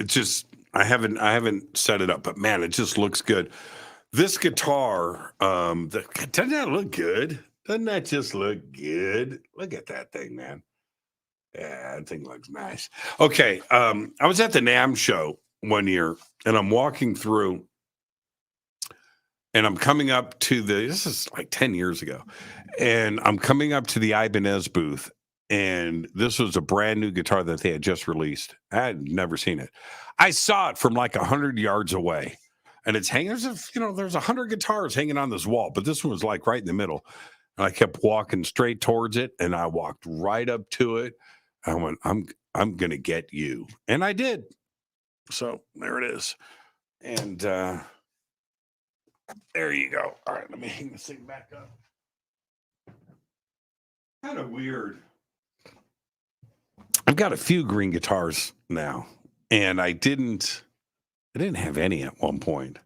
just I haven't set it up, but man, it just looks good. This guitar, doesn't that look good? Doesn't that just look good? Look at that thing, man. Yeah, that thing looks nice. Okay, I was at the NAMM show one year, and I'm walking through, and I'm coming up to this is like 10 years ago, and I'm coming up to the Ibanez booth, and this was a brand new guitar that they had just released. I had never seen it. I saw it from like 100 yards away, and it's hanging. There's 100 guitars hanging on this wall, but this one was like right in the middle. And I kept walking straight towards it, and I walked right up to it. I went, I'm gonna get you, and I did. So there it is, and there you go. All right, let me hang this thing back up. Kind of weird. I've got a few green guitars now, and I didn't have any at one point.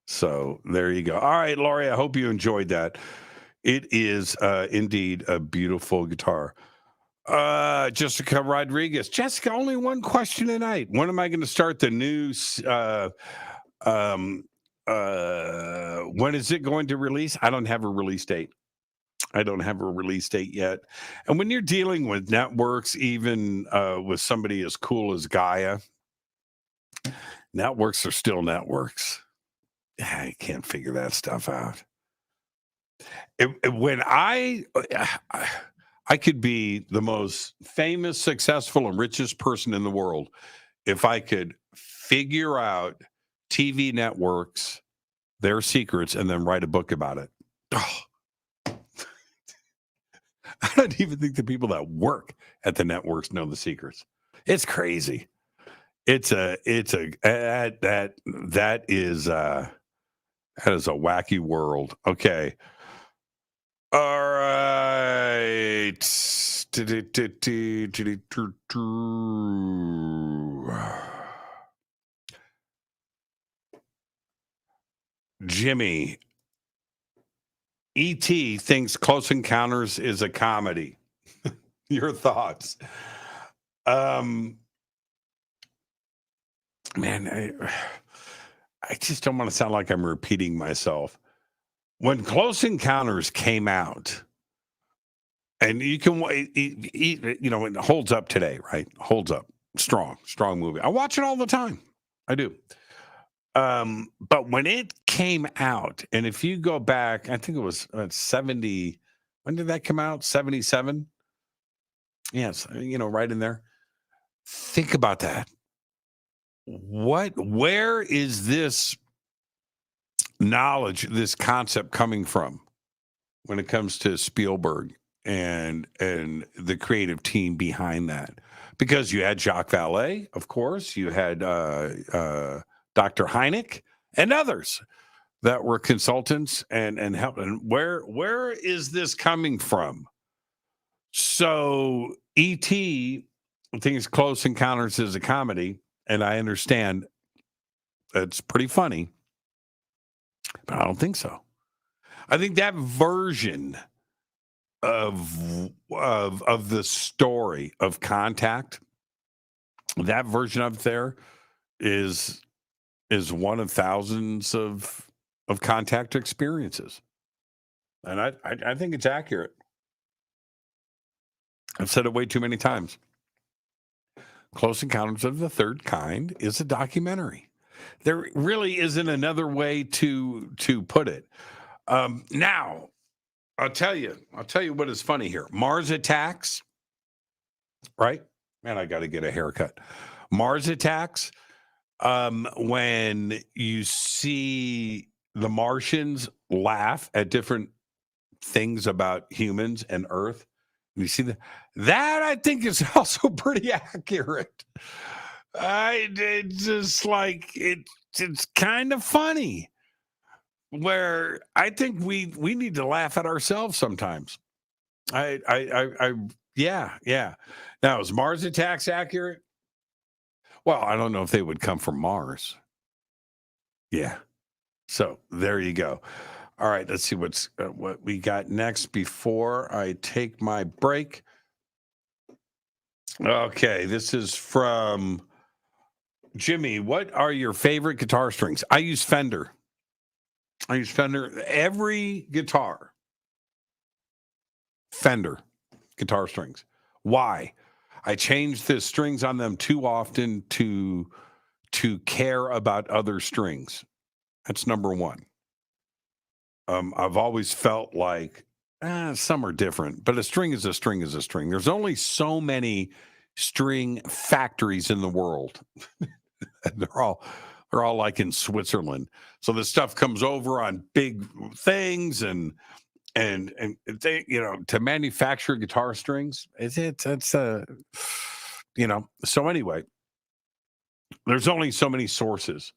So there you go. All right, Laurie, I hope you enjoyed that. It is indeed a beautiful guitar. Jessica Rodriguez. Jessica, only one question tonight. When am I going to start the new when is it going to release? I don't have a release date. Yet. And when you're dealing with networks, even with somebody as cool as Gaia, networks are still networks. I can't figure that stuff out. When I could be the most famous, successful, and richest person in the world if I could figure out TV networks, their secrets, and then write a book about it. Oh. I don't even think the people that work at the networks know the secrets. It's crazy. That is a wacky world. Okay. All right. Jimmy, E.T. thinks Close Encounters is a comedy. Your thoughts? Man, I just don't want to sound like I'm repeating myself. When Close Encounters came out, and you can, it holds up today, right? Holds up. Strong movie. I watch it all the time. I do. But when it came out, and if you go back, I think it was 70. When did that come out? 77? Yes, right in there. Think about that. Where is this knowledge, this concept coming from when it comes to Spielberg and the creative team behind that? Because you had Jacques Vallée, of course, you had Dr. Hynek and others that were consultants and help. And where is this coming from? So E.T. thinks Close Encounters is a comedy, and I understand it's pretty funny, but I don't think so. I think that version of the story of Contact, that version of there is one of thousands of Contact experiences, and I think it's accurate. I've said it way too many times. Close Encounters of the Third Kind is a documentary. There really isn't another way to put it. Now, I'll tell you what is funny here. Mars Attacks, right? Man, I got to get a haircut. Mars Attacks, when you see the Martians laugh at different things about humans and Earth, you see that I think is also pretty accurate. It's kind of funny, where I think we need to laugh at ourselves sometimes. Yeah. Now, is Mars Attacks accurate? Well, I don't know if they would come from Mars. Yeah. So there you go. All right, let's see what we got next before I take my break. Okay, this is from Jimmy. What are your favorite guitar strings? I use Fender. Every guitar. Fender guitar strings. Why? I change the strings on them too often to care about other strings. That's number one. I've always felt like some are different, but a string is a string is a string. There's only so many string factories in the world. They're all like in Switzerland. So the stuff comes over on big things and they, to manufacture guitar strings, so anyway, there's only so many sources.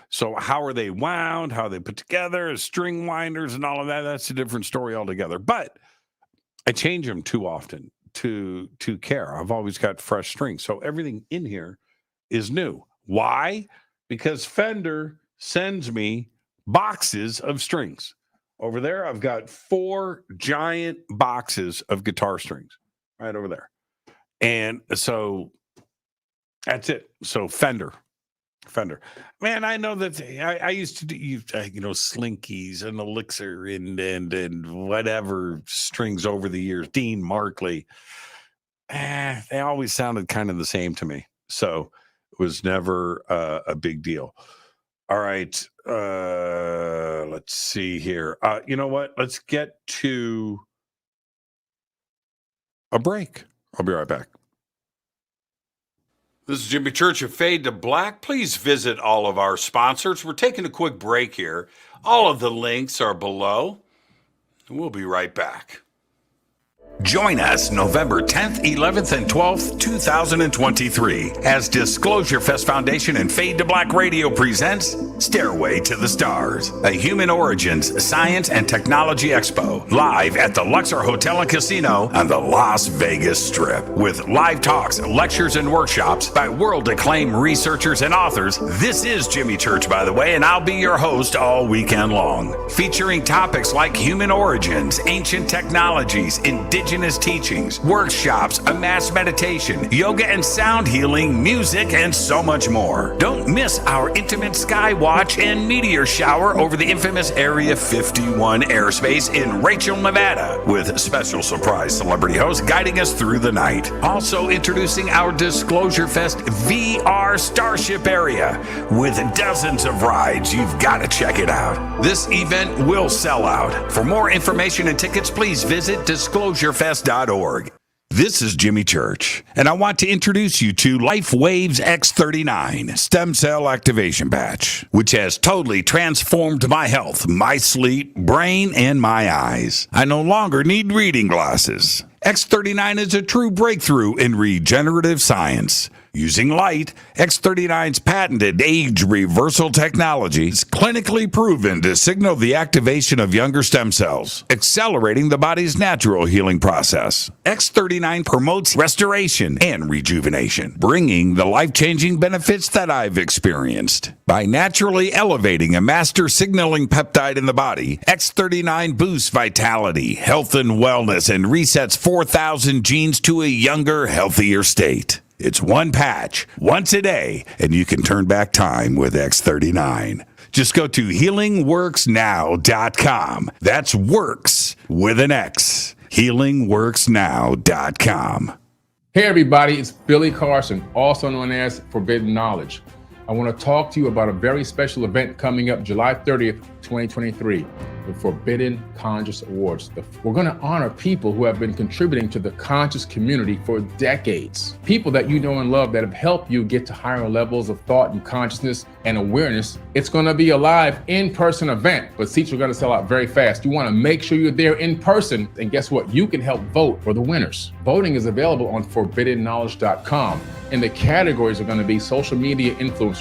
So how are they wound? How are they put together? String winders and all of that. That's a different story altogether. But I change them too often to care. I've always got fresh strings. So everything in here is new. Why? Because Fender sends me boxes of strings. Over there, I've got 4 giant boxes of guitar strings right over there. And so that's it. So Fender. Man, I know that I used to do, Slinkies and Elixir and whatever strings over the years. Dean Markley. They always sounded kind of the same to me. So it was never a big deal. All right. Let's see here. You know what? Let's get to a break. I'll be right back. This is Jimmy Church of Fade to Black. Please visit all of our sponsors. We're taking a quick break here. All of the links are below. And we'll be right back. Join us November 10th, 11th, and 12th, 2023 as Disclosure Fest Foundation and Fade to Black Radio presents Stairway to the Stars, a Human Origins Science and Technology Expo, live at the Luxor Hotel and Casino on the Las Vegas Strip. With live talks, lectures, and workshops by world-acclaimed researchers and authors. This is Jimmy Church, by the way, and I'll be your host all weekend long, featuring topics like human origins, ancient technologies, indigenous teachings, workshops, a mass meditation, yoga and sound healing, music, and so much more. Don't miss our intimate sky watch and meteor shower over the infamous Area 51 airspace in Rachel, Nevada, with special surprise celebrity hosts guiding us through the night. Also introducing our Disclosure Fest VR Starship area with dozens of rides. You've got to check it out. This event will sell out. For more information and tickets, please visit disclosurefest.org. This is Jimmy Church, and I want to introduce you to Wave X39 Stem Cell Activation Patch, which has totally transformed my health, my sleep, brain, and my eyes. I no longer need reading glasses. X39 is a true breakthrough in regenerative science. Using light, X39's patented age reversal technology is clinically proven to signal the activation of younger stem cells, accelerating the body's natural healing process. X39 promotes restoration and rejuvenation, bringing the life-changing benefits that I've experienced. By naturally elevating a master signaling peptide in the body, X39 boosts vitality, health and wellness, and resets 4,000 genes to a younger, healthier state. It's one patch, once a day, and you can turn back time with X39. Just go to healingworksnow.com. That's works with an X. healingworksnow.com. Hey everybody, it's Billy Carson, also known as Forbidden Knowledge. I want to talk to you about a very special event coming up July 30th, 2023, the Forbidden Conscious Awards. We're going to honor people who have been contributing to the conscious community for decades. People that you know and love that have helped you get to higher levels of thought and consciousness and awareness. It's going to be a live in-person event, but seats are going to sell out very fast. You want to make sure you're there in person, and guess what? You can help vote for the winners. Voting is available on forbiddenknowledge.com, and the categories are going to be social media influencer,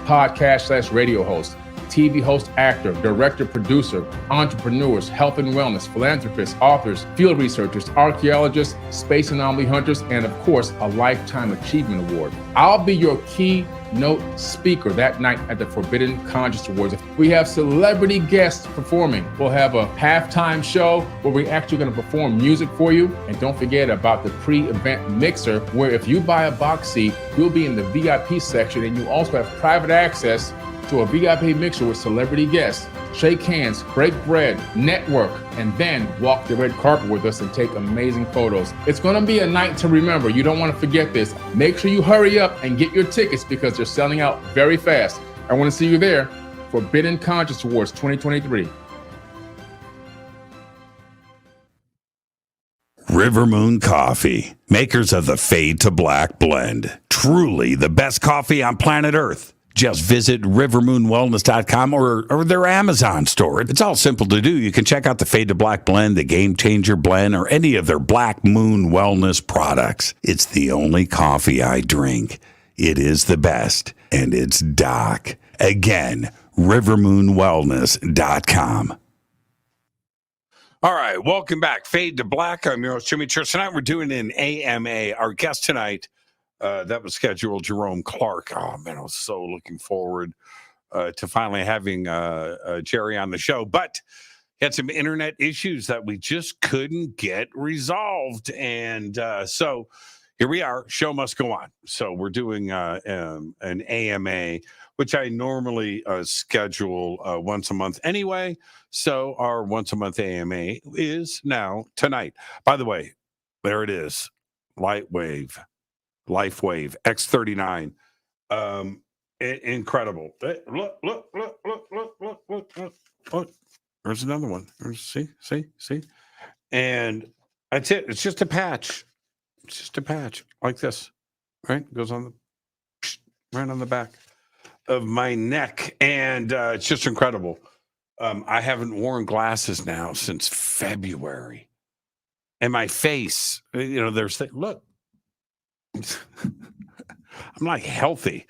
podcast/radio host, TV host, actor, director, producer, entrepreneurs, health and wellness, philanthropists, authors, field researchers, archaeologists, space anomaly hunters, and of course, a Lifetime Achievement Award. I'll be your keynote speaker that night at the Forbidden Conscious Awards. We have celebrity guests performing. We'll have a halftime show where we're actually going to perform music for you. And don't forget about the pre-event mixer, where if you buy a box seat, you'll be in the VIP section, and you also have private access to a VIP mixer with celebrity guests. Shake hands, break bread, network, and then walk the red carpet with us and take amazing photos. It's gonna be a night to remember. You don't wanna forget this. Make sure you hurry up and get your tickets because they're selling out very fast. I wanna see you there. Forbidden Conscious Awards 2023. River Moon Coffee, makers of the Fade to Black blend. Truly the best coffee on planet Earth. Just visit rivermoonwellness.com or their Amazon store. It's all simple to do. You can check out the Fade to Black blend, the Game Changer blend, or any of their Black Moon Wellness products. It's the only coffee I drink. It is the best, and it's Doc. Again, rivermoonwellness.com. All right, welcome back. Fade to Black. I'm your host, Jimmy Church. Tonight we're doing an AMA. Our guest tonight, that was scheduled, Jerome Clark. Oh, man, I was so looking forward to finally having Jerry on the show. But he had some internet issues that we just couldn't get resolved. And so here we are. Show must go on. So we're doing an AMA, which I normally schedule once a month anyway. So our once a month AMA is now tonight. By the way, there it is. LifeWave X39. Incredible. Look. There's another one. See. And that's it. It's just a patch. It's just a patch like this, right? Goes on right on the back of my neck. And it's just incredible. I haven't worn glasses now since February. and my face, there's look, I'm like healthy.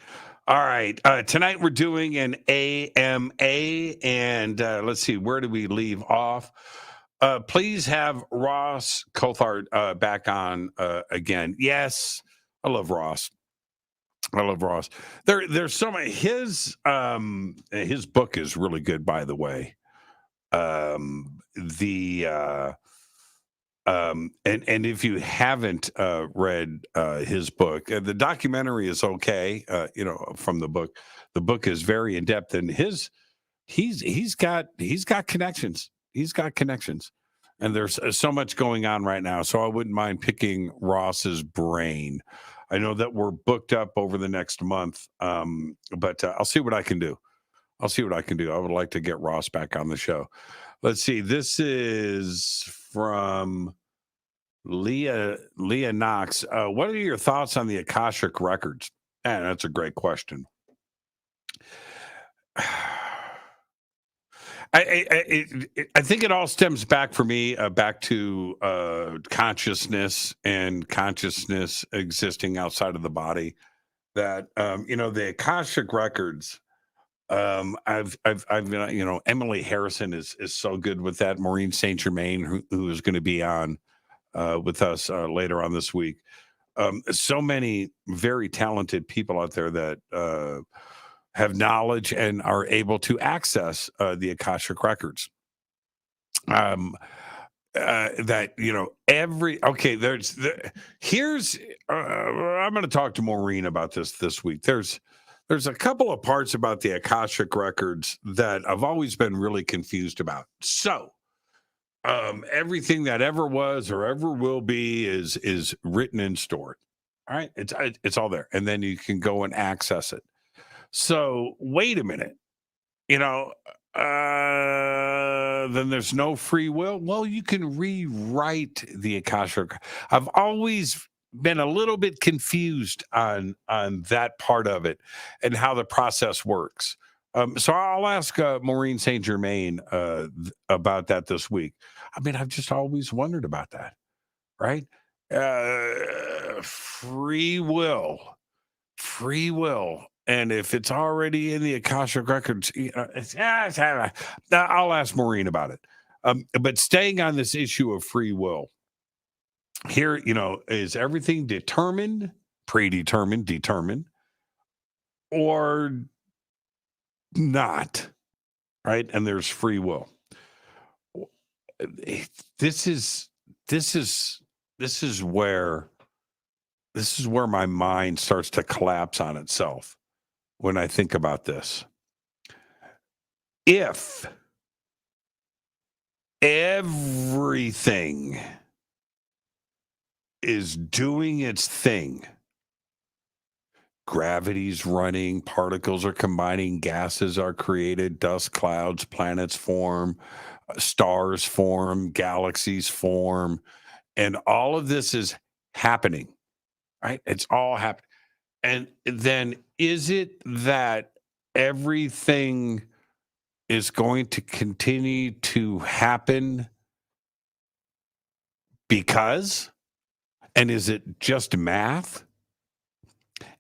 All right. Tonight we're doing an AMA, and let's see, where do we leave off? Please have Ross Coulthard back on again. Yes, I love Ross. There's so many. His book is really good, by the way. And if you haven't read his book, the documentary is okay. From the book is very in depth, and he's got connections. He's got connections, and there's so much going on right now. So I wouldn't mind picking Ross's brain. I know that we're booked up over the next month, but I'll see what I can do. I would like to get Ross back on the show. Let's see. This is from Leah Knox. What are your thoughts on the Akashic records? Man, that's a great question. I think it all stems back for me back to consciousness and consciousness existing outside of the body. That the Akashic records. I've Emily Harrison is so good with that. Maureen Saint Germain, who is going to be on with us later on this week. So many very talented people out there that have knowledge and are able to access the Akashic records. That here's I'm going to talk to Maureen about this week. There's a couple of parts about the Akashic records that I've always been really confused about. So everything that ever was or ever will be is written and stored. All right, it's all there, and then you can go and access it. So wait a minute, then there's no free will. Well, you can rewrite the Akashic. I've always been a little bit confused on that part of it and how the process works. So I'll ask Maureen Saint Germain about that this week. I mean, I've just always wondered about that, right? Free will. And if it's already in the Akashic records, I'll ask Maureen about it. But staying on this issue of free will, here, is everything determined, predetermined, determined, or not, right? And there's free will. This is where my mind starts to collapse on itself when I think about this. If everything is doing its thing, gravity's running, particles are combining, gases are created, dust clouds, planets form, stars form, galaxies form, and all of this is happening, right? It's all happening. And then is it that everything is going to continue to happen because? And is it just math?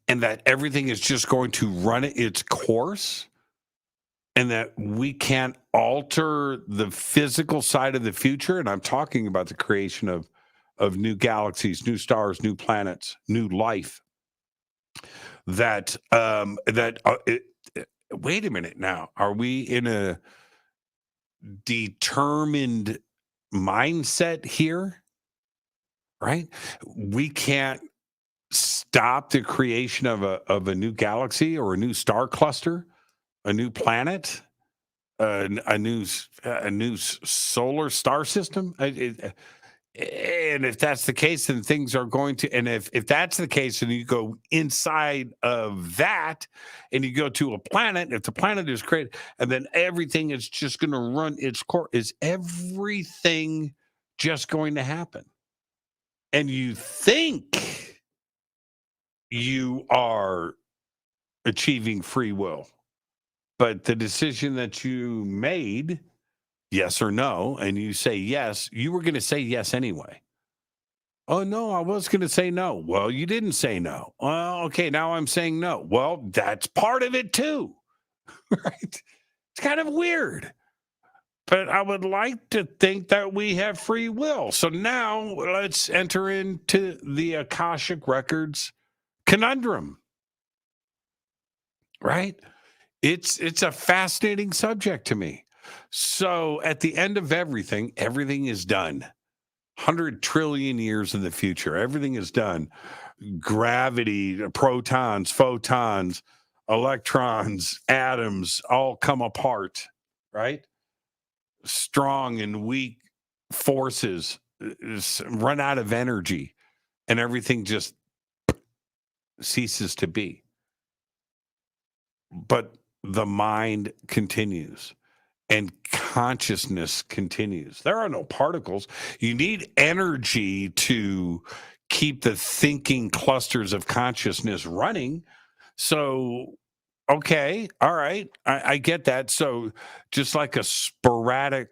And that everything is just going to run its course? And that we can't alter the physical side of the future? And I'm talking about the creation of new galaxies, new stars, new planets, new life. Wait a minute now. Are we in a determined mindset here? Right? We can't stop the creation of a new galaxy or a new star cluster, a new planet, a new solar star system. And if that's the case, then things are going to. And if that's the case, and you go inside of that, and you go to a planet, if the planet is created, and then everything is just going to run its course, is everything just going to happen? And you think you are achieving free will, but the decision that you made, yes or no, and you say yes, you were going to say yes anyway. Oh, no, I was going to say no. Well, you didn't say no. Well, okay, now I'm saying no. Well, that's part of it too, right? It's kind of weird. But I would like to think that we have free will. So now let's enter into the Akashic Records conundrum, right? It's a fascinating subject to me. So at the end of everything is done. 100 trillion years in the future, everything is done. Gravity, protons, photons, electrons, atoms all come apart, right? Strong and weak forces run out of energy and everything just ceases to be. But the mind continues and consciousness continues. There are no particles. You need energy to keep the thinking clusters of consciousness running. So, okay, all right, I get that. So, just like a sporadic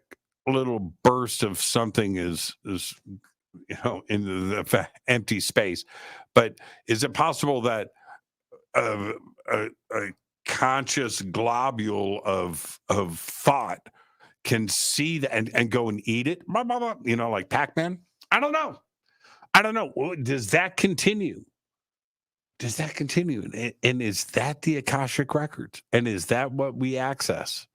little burst of something is in the empty space, but is it possible that a conscious globule of thought can see that and go and eat it, blah, blah, blah, like Pac-Man? I don't know. Does that continue? And is that the Akashic Records? And is that what we access?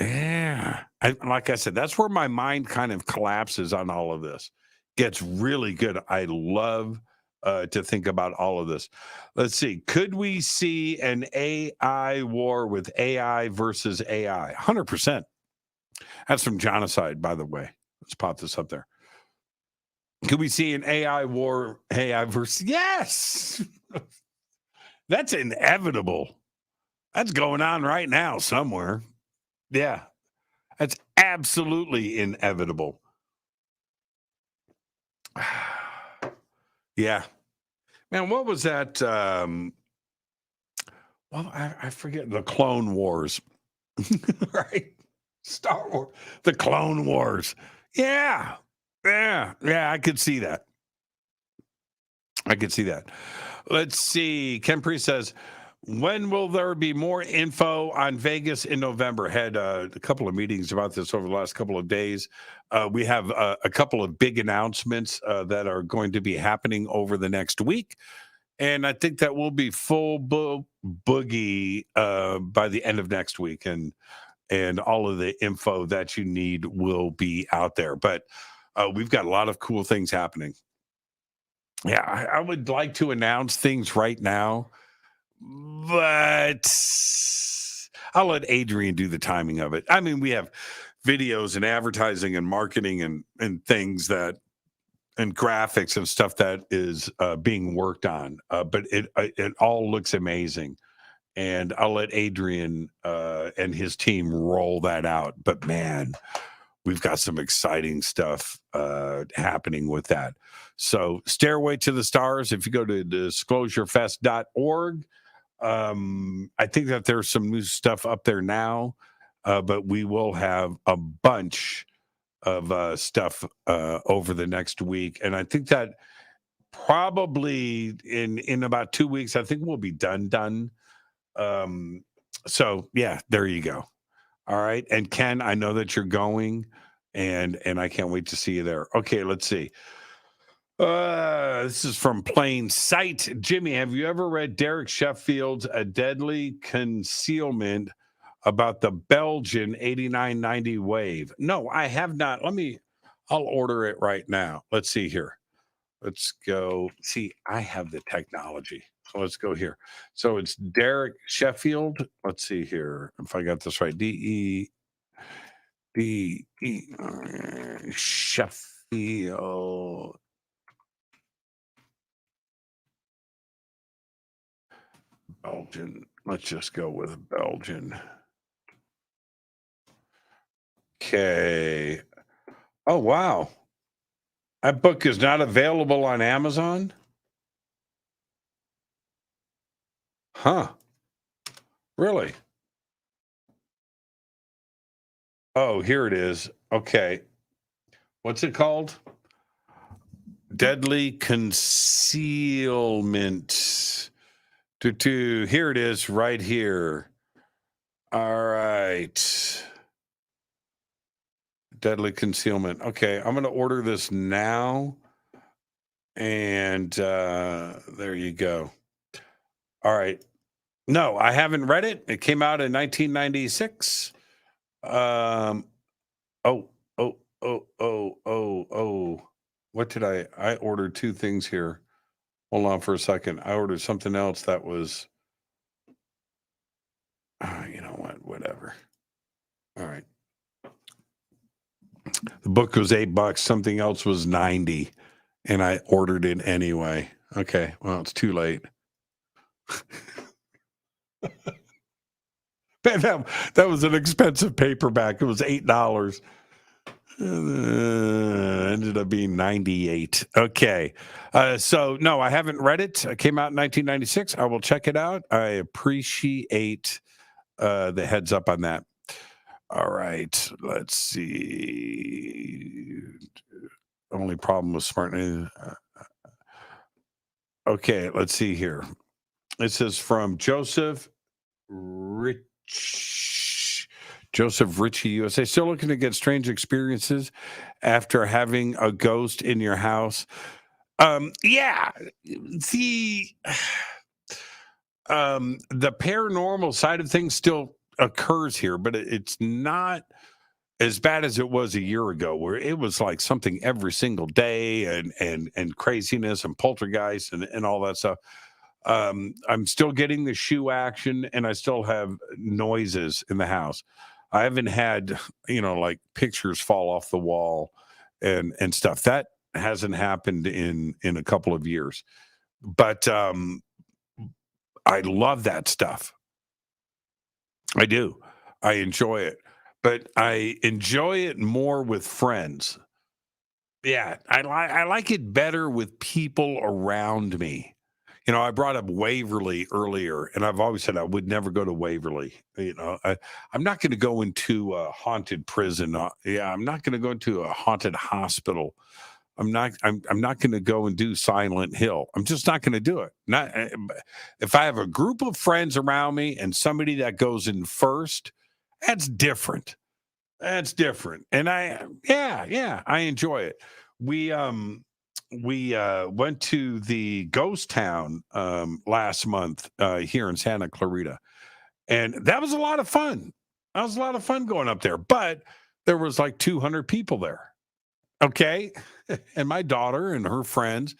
Yeah. Like I said, that's where my mind kind of collapses on all of this. Gets really good. I love to think about all of this. Let's see. Could we see an AI war with AI versus AI? 100%. That's from Genocide, by the way. Let's pop this up there. Could we see an AI war, AI versus? Yes. That's inevitable. That's going on right now somewhere. Yeah. That's absolutely inevitable. Yeah. Man, what was that? I forget. The Clone Wars. Right? Star Wars. The Clone Wars. Yeah. I could see that. Let's see. Ken Priest says, when will there be more info on Vegas in November? Had a couple of meetings about this over the last couple of days. We have a couple of big announcements that are going to be happening over the next week. And I think that will be full boogie by the end of next week. And all of the info that you need will be out there. But we've got a lot of cool things happening. Yeah, I would like to announce things right now, but I'll let Adrian do the timing of it. I mean, we have videos and advertising and marketing and things that, and graphics and stuff that is being worked on, but it all looks amazing. And I'll let Adrian and his team roll that out. But man, we've got some exciting stuff happening with that. So Stairway to the Stars, if you go to disclosurefest.org, I think that there's some new stuff up there now, but we will have a bunch of stuff over the next week. And I think that probably in about 2 weeks, I think we'll be done. So yeah, there you go. All right. And Ken, I know that you're going and I can't wait to see you there. Okay, let's see. This is from Plain Sight. Jimmy, have you ever read Derek Sheffield's A Deadly Concealment about the Belgian 8990 Wave? No, I have not. I'll order it right now. Let's see here. Let's go. See, I have the technology. So let's go here. So it's Derek Sheffield. Let's see here if I got this right. D-E Sheffield. Belgian. Let's just go with Belgian. Okay. Oh, wow. That book is not available on Amazon? Huh. Really? Oh, here it is. Okay. What's it called? Deadly concealment. Here it is right here. All right. Deadly concealment. Okay, I'm going to order this now. And there you go. All right. No, I haven't read it. It came out in 1996. Oh. What did I ordered two things here. Hold on for a second. I ordered something else that was, you know what, whatever. All right. The book was $8. Something else was 90, and I ordered it anyway. Okay. Well, it's too late. that was an expensive paperback. It was $8. Ended up being 98. Okay. So no, I haven't read it. It came out in 1996. I will check it out. I appreciate the heads up on that. All right. Let's see. Only problem with smart. Okay. Let's see here. It says from Joseph Ritchie, USA. Still looking to get strange experiences after having a ghost in your house? Yeah. The paranormal side of things still occurs here, but it's not as bad as it was a year ago, where it was like something every single day and craziness and poltergeist and all that stuff. I'm still getting the shoe action, and I still have noises in the house. I haven't had, like pictures fall off the wall and stuff. That hasn't happened in a couple of years. But I love that stuff. I do. I enjoy it. But I enjoy it more with friends. Yeah, I like it better with people around me. I brought up Waverly earlier, and I've always said I would never go to Waverly. I'm not going to go into a haunted prison. I'm not going to go into a haunted hospital. I'm not going to go and do Silent Hill. I'm just not going to do it. If I have a group of friends around me and somebody that goes in first, that's different. That's different. And I enjoy it. We went to the ghost town last month here in Santa Clarita, and that was a lot of fun. That was a lot of fun going up there, but there was like 200 people there. Okay. And my daughter and her friends,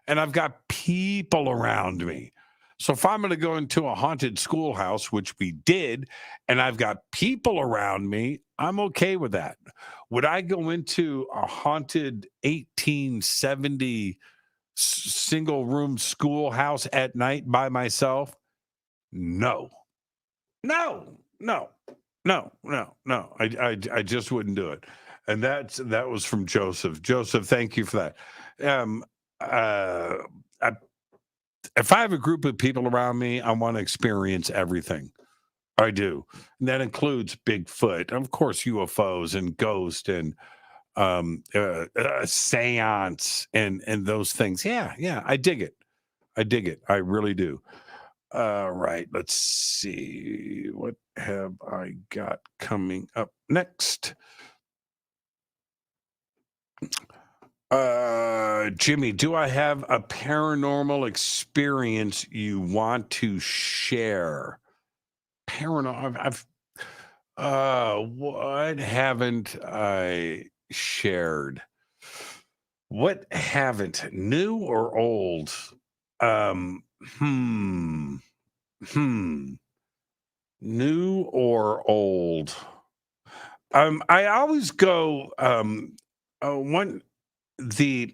and I've got people around me. So if I'm going to go into a haunted schoolhouse, which we did, and I've got people around me, I'm okay with that. Would I go into a haunted 1870 single room schoolhouse at night by myself? No. I just wouldn't do it. And that was from Joseph. Joseph, thank you for that. If I have a group of people around me, I want to experience everything. I do. And that includes Bigfoot, of course, UFOs and ghosts and seance and those things. Yeah, I dig it. I really do. All right, let's see. What have I got coming up next? Jimmy, do I have a paranormal experience you want to share? Paranormal. What haven't I shared? What haven't? New or old? New or old? I always go I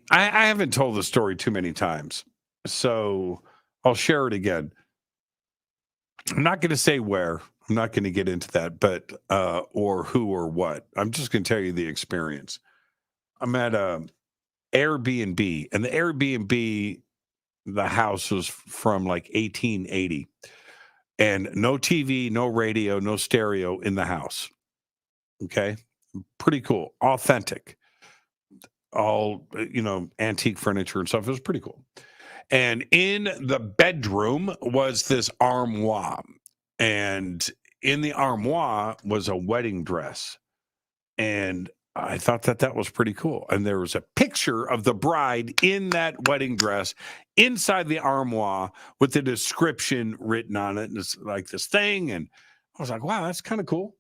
haven't told the story too many times, so I'll share it again. I'm not going to say where. I'm not going to get into that, but or who or what. I'm just going to tell you the experience. I'm at a Airbnb, and the Airbnb, the house was from like 1880, and no TV, no radio, no stereo in the house. Okay, pretty cool, authentic. all, antique furniture and stuff. It was pretty cool. And in the bedroom was this armoire. And in the armoire was a wedding dress. And I thought that was pretty cool. And there was a picture of the bride in that wedding dress inside the armoire with the description written on it. And it's like this thing. And I was like, wow, that's kind of cool.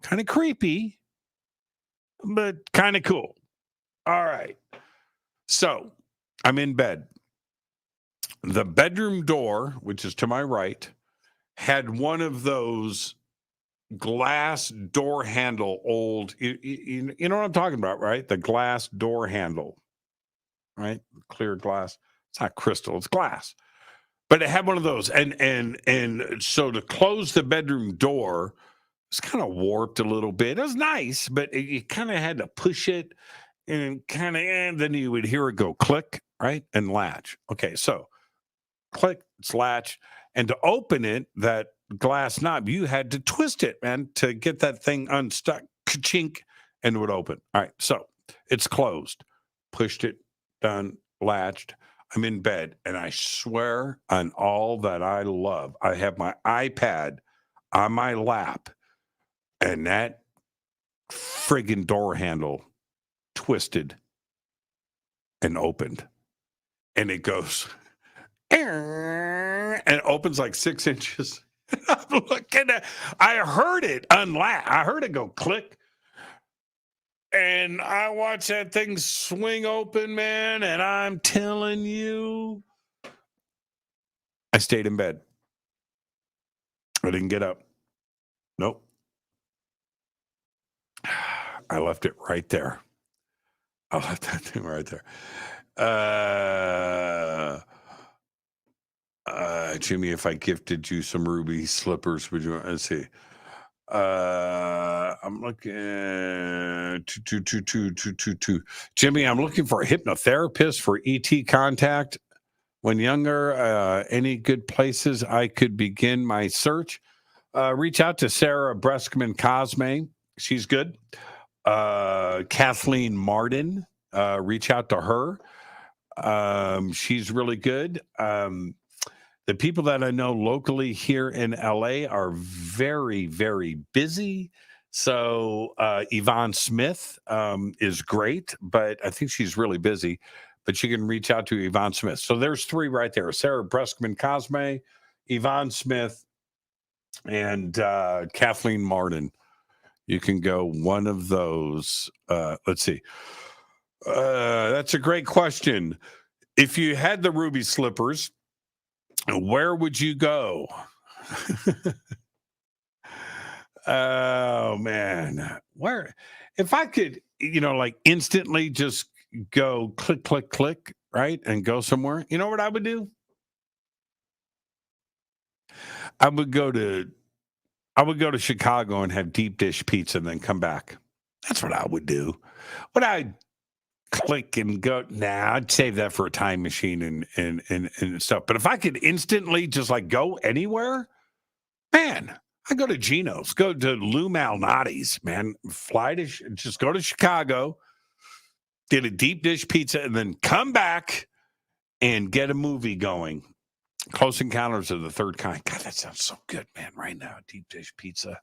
Kind of creepy, but kind of cool. All right. So I'm in bed. The bedroom door, which is to my right, had one of those glass door handle old, you know what I'm talking about, right? The glass door handle, right? Clear glass. It's not crystal, it's glass. But it had one of those. And so to close the bedroom door, it's kind of warped a little bit. It was nice, but you kind of had to push it and then you would hear it go click, right? And latch. Okay, so click, it's latch. And to open it, that glass knob, you had to twist it, man, to get that thing unstuck. Ka-chink, and it would open. All right, so it's closed. Pushed it, done, latched. I'm in bed, and I swear on all that I love, I have my iPad on my lap, and that friggin' door handle twisted and opened. And it goes, and it opens like 6 inches. I'm looking at, I heard it unlatch. I heard it go click. And I watched that thing swing open, man. And I'm telling you, I stayed in bed. I didn't get up. Nope. I left it right there. I left that thing right there. Jimmy, if I gifted you some ruby slippers, would you? Let's see. I'm looking. Jimmy, I'm looking for a hypnotherapist for ET contact. When younger, any good places I could begin my search? Reach out to Sarah Breskman Cosme. She's good. Kathleen Martin. Reach out to her. She's really good. The people that I know locally here in LA are very, very busy. So Yvonne Smith is great, but I think she's really busy. But you can reach out to Yvonne Smith. So there's 3 right there: Sarah Breskman Cosme, Yvonne Smith, and Kathleen Martin. You can go one of those. Let's see. That's a great question. If you had the ruby slippers, where would you go? Oh, man. Where? If I could, like instantly just go click, click, click, right? And go somewhere. You know what I would do? I would go to Chicago and have deep dish pizza and then come back. That's what I would do. Would I click and go? Nah, I'd save that for a time machine and stuff. But if I could instantly just like go anywhere, man, I go to Geno's, go to Lou Malnati's, man, just go to Chicago, get a deep dish pizza, and then come back and get a movie going. Close Encounters of the Third Kind. God, that sounds so good, man, right now. Deep dish pizza.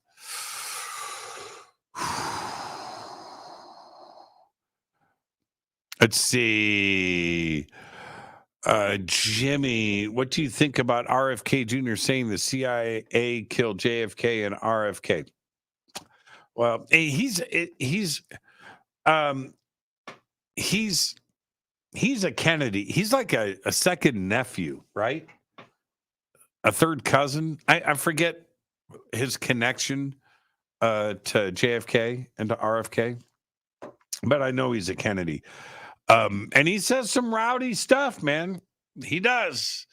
Let's see. Jimmy, what do you think about RFK Jr. saying the CIA killed JFK and RFK? Well, he's a Kennedy. He's like a second nephew, right? A third cousin. I forget his connection to JFK and to RFK, but I know he's a Kennedy. And he says some rowdy stuff, man. He does.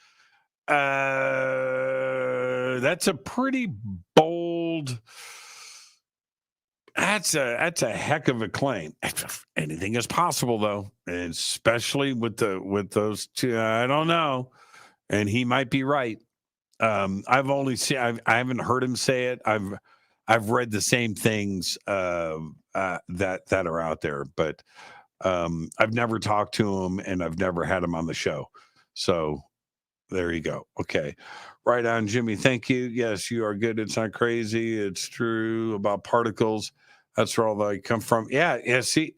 That's a pretty bold. That's a heck of a claim. Anything is possible, though, and especially with those two. I don't know, and he might be right. I've only seen. I haven't heard him say it. I've read the same things that are out there, but I've never talked to him, and I've never had him on the show. So there you go. Okay. Right on, Jimmy. Thank you. Yes, you are good. It's not crazy. It's true about particles. That's where all they come from. Yeah. Yeah. See,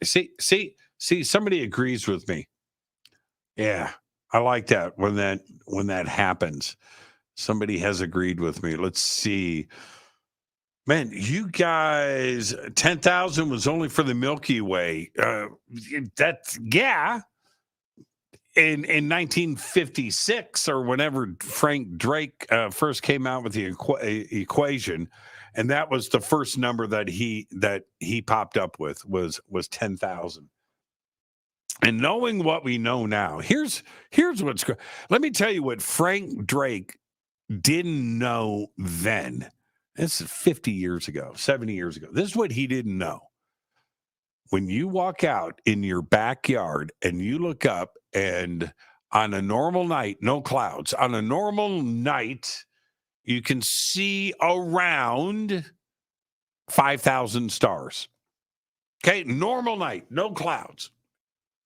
somebody agrees with me. Yeah. I like that when that happens. Somebody has agreed with me. Let's see. Man, you guys, 10,000 was only for the Milky Way. That's, yeah. In 1956 or whenever Frank Drake first came out with the equation, and that was the first number that he popped up with was 10,000. And knowing what we know now, here's what's good. Let me tell you what Frank Drake didn't know then. This is 50 years ago, 70 years ago. This is what he didn't know. When you walk out in your backyard and you look up, and on a normal night, no clouds, on a normal night, you can see around 5,000 stars. Okay, normal night, no clouds,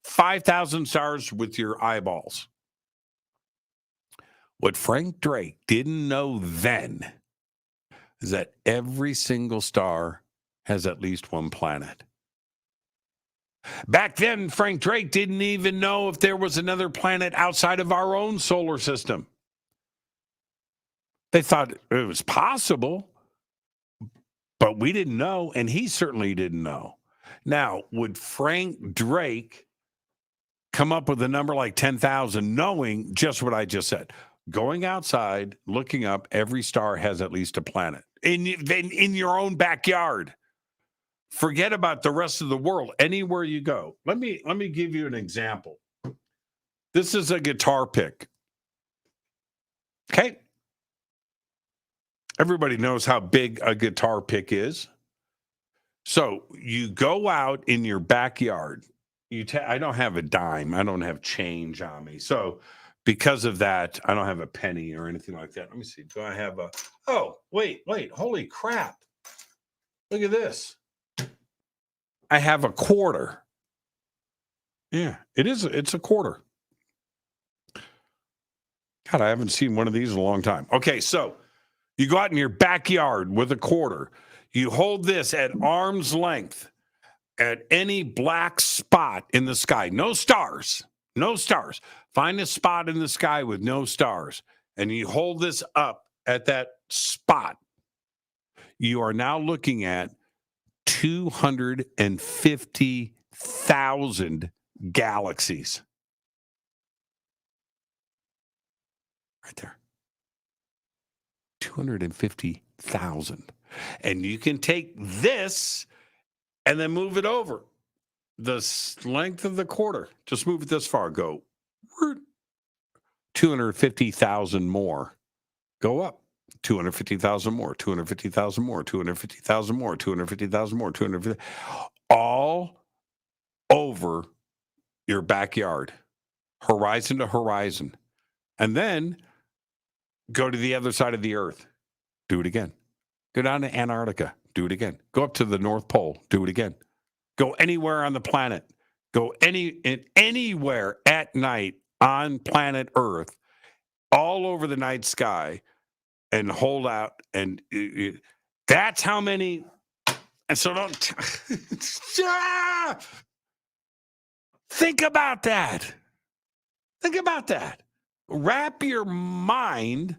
5,000 stars with your eyeballs. What Frank Drake didn't know then is that every single star has at least one planet. Back then, Frank Drake didn't even know if there was another planet outside of our own solar system. They thought it was possible, but we didn't know, and he certainly didn't know. Now, would Frank Drake come up with a number like 10,000, knowing just what I just said? Going outside, looking up, every star has at least a planet in your own backyard. Forget about the rest of the world. Anywhere you go. Let me give you an example. This is a guitar pick. Okay. Everybody knows how big a guitar pick is. So you go out in your backyard. I don't have a dime. I don't have change on me. So because of that, I don't have a penny or anything like that. Let me see. Do I have a... Oh, wait. Holy crap. Look at this. I have a quarter. Yeah, it's a quarter. God, I haven't seen one of these in a long time. Okay, so you go out in your backyard with a quarter. You hold this at arm's length at any black spot in the sky. No stars. Find a spot in the sky with no stars. And you hold this up at that spot. You are now looking at 250,000 galaxies. Right there. 250,000. And you can take this and then move it over the length of the quarter. Just move it this far. Go 250,000 more. Go up. 250,000 more, 250,000 more, 250,000 more, 250,000 more, 250, all over your backyard, horizon to horizon. And then go to the other side of the earth. Do it again. Go down to Antarctica. Do it again. Go up to the North Pole. Do it again. Go anywhere on the planet. Go anywhere at night on planet Earth, all over the night sky. And hold out, and that's how many. And so don't think about that. Think about that. Wrap your mind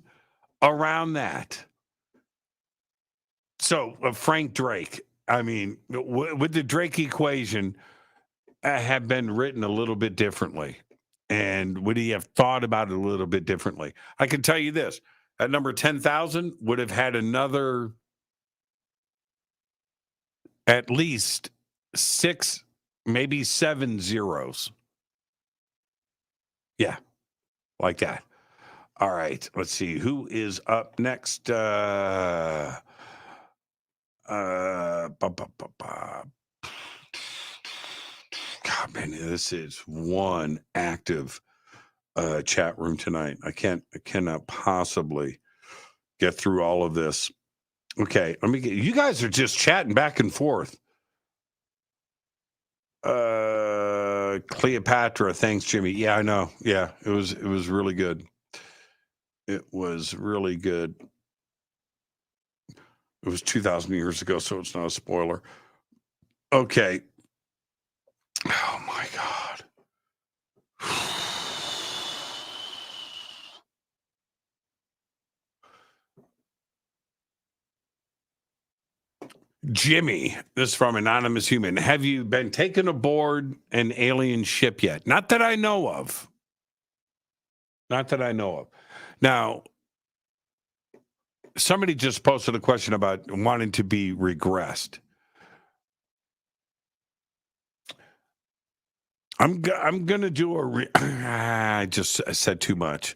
around that. So, Frank Drake, I mean, with the Drake equation, have been written a little bit differently, and would he have thought about it a little bit differently? I can tell you this. At number 10,000 would have had another at least 6, maybe 7 zeros. Yeah, like that. All right, let's see. Who is up next? God, man, this is one active chat room tonight. I cannot possibly get through all of this. Okay, you guys are just chatting back and forth. Cleopatra. Thanks, Jimmy. Yeah, I know. Yeah, it was really good. It was really good. It was 2,000 years ago, so it's not a spoiler. Okay. Oh my God. Jimmy, this is from Anonymous Human. Have you been taken aboard an alien ship yet? Not that I know of. Not that I know of. Now, somebody just posted a question about wanting to be regressed. I'm going to do I just said too much.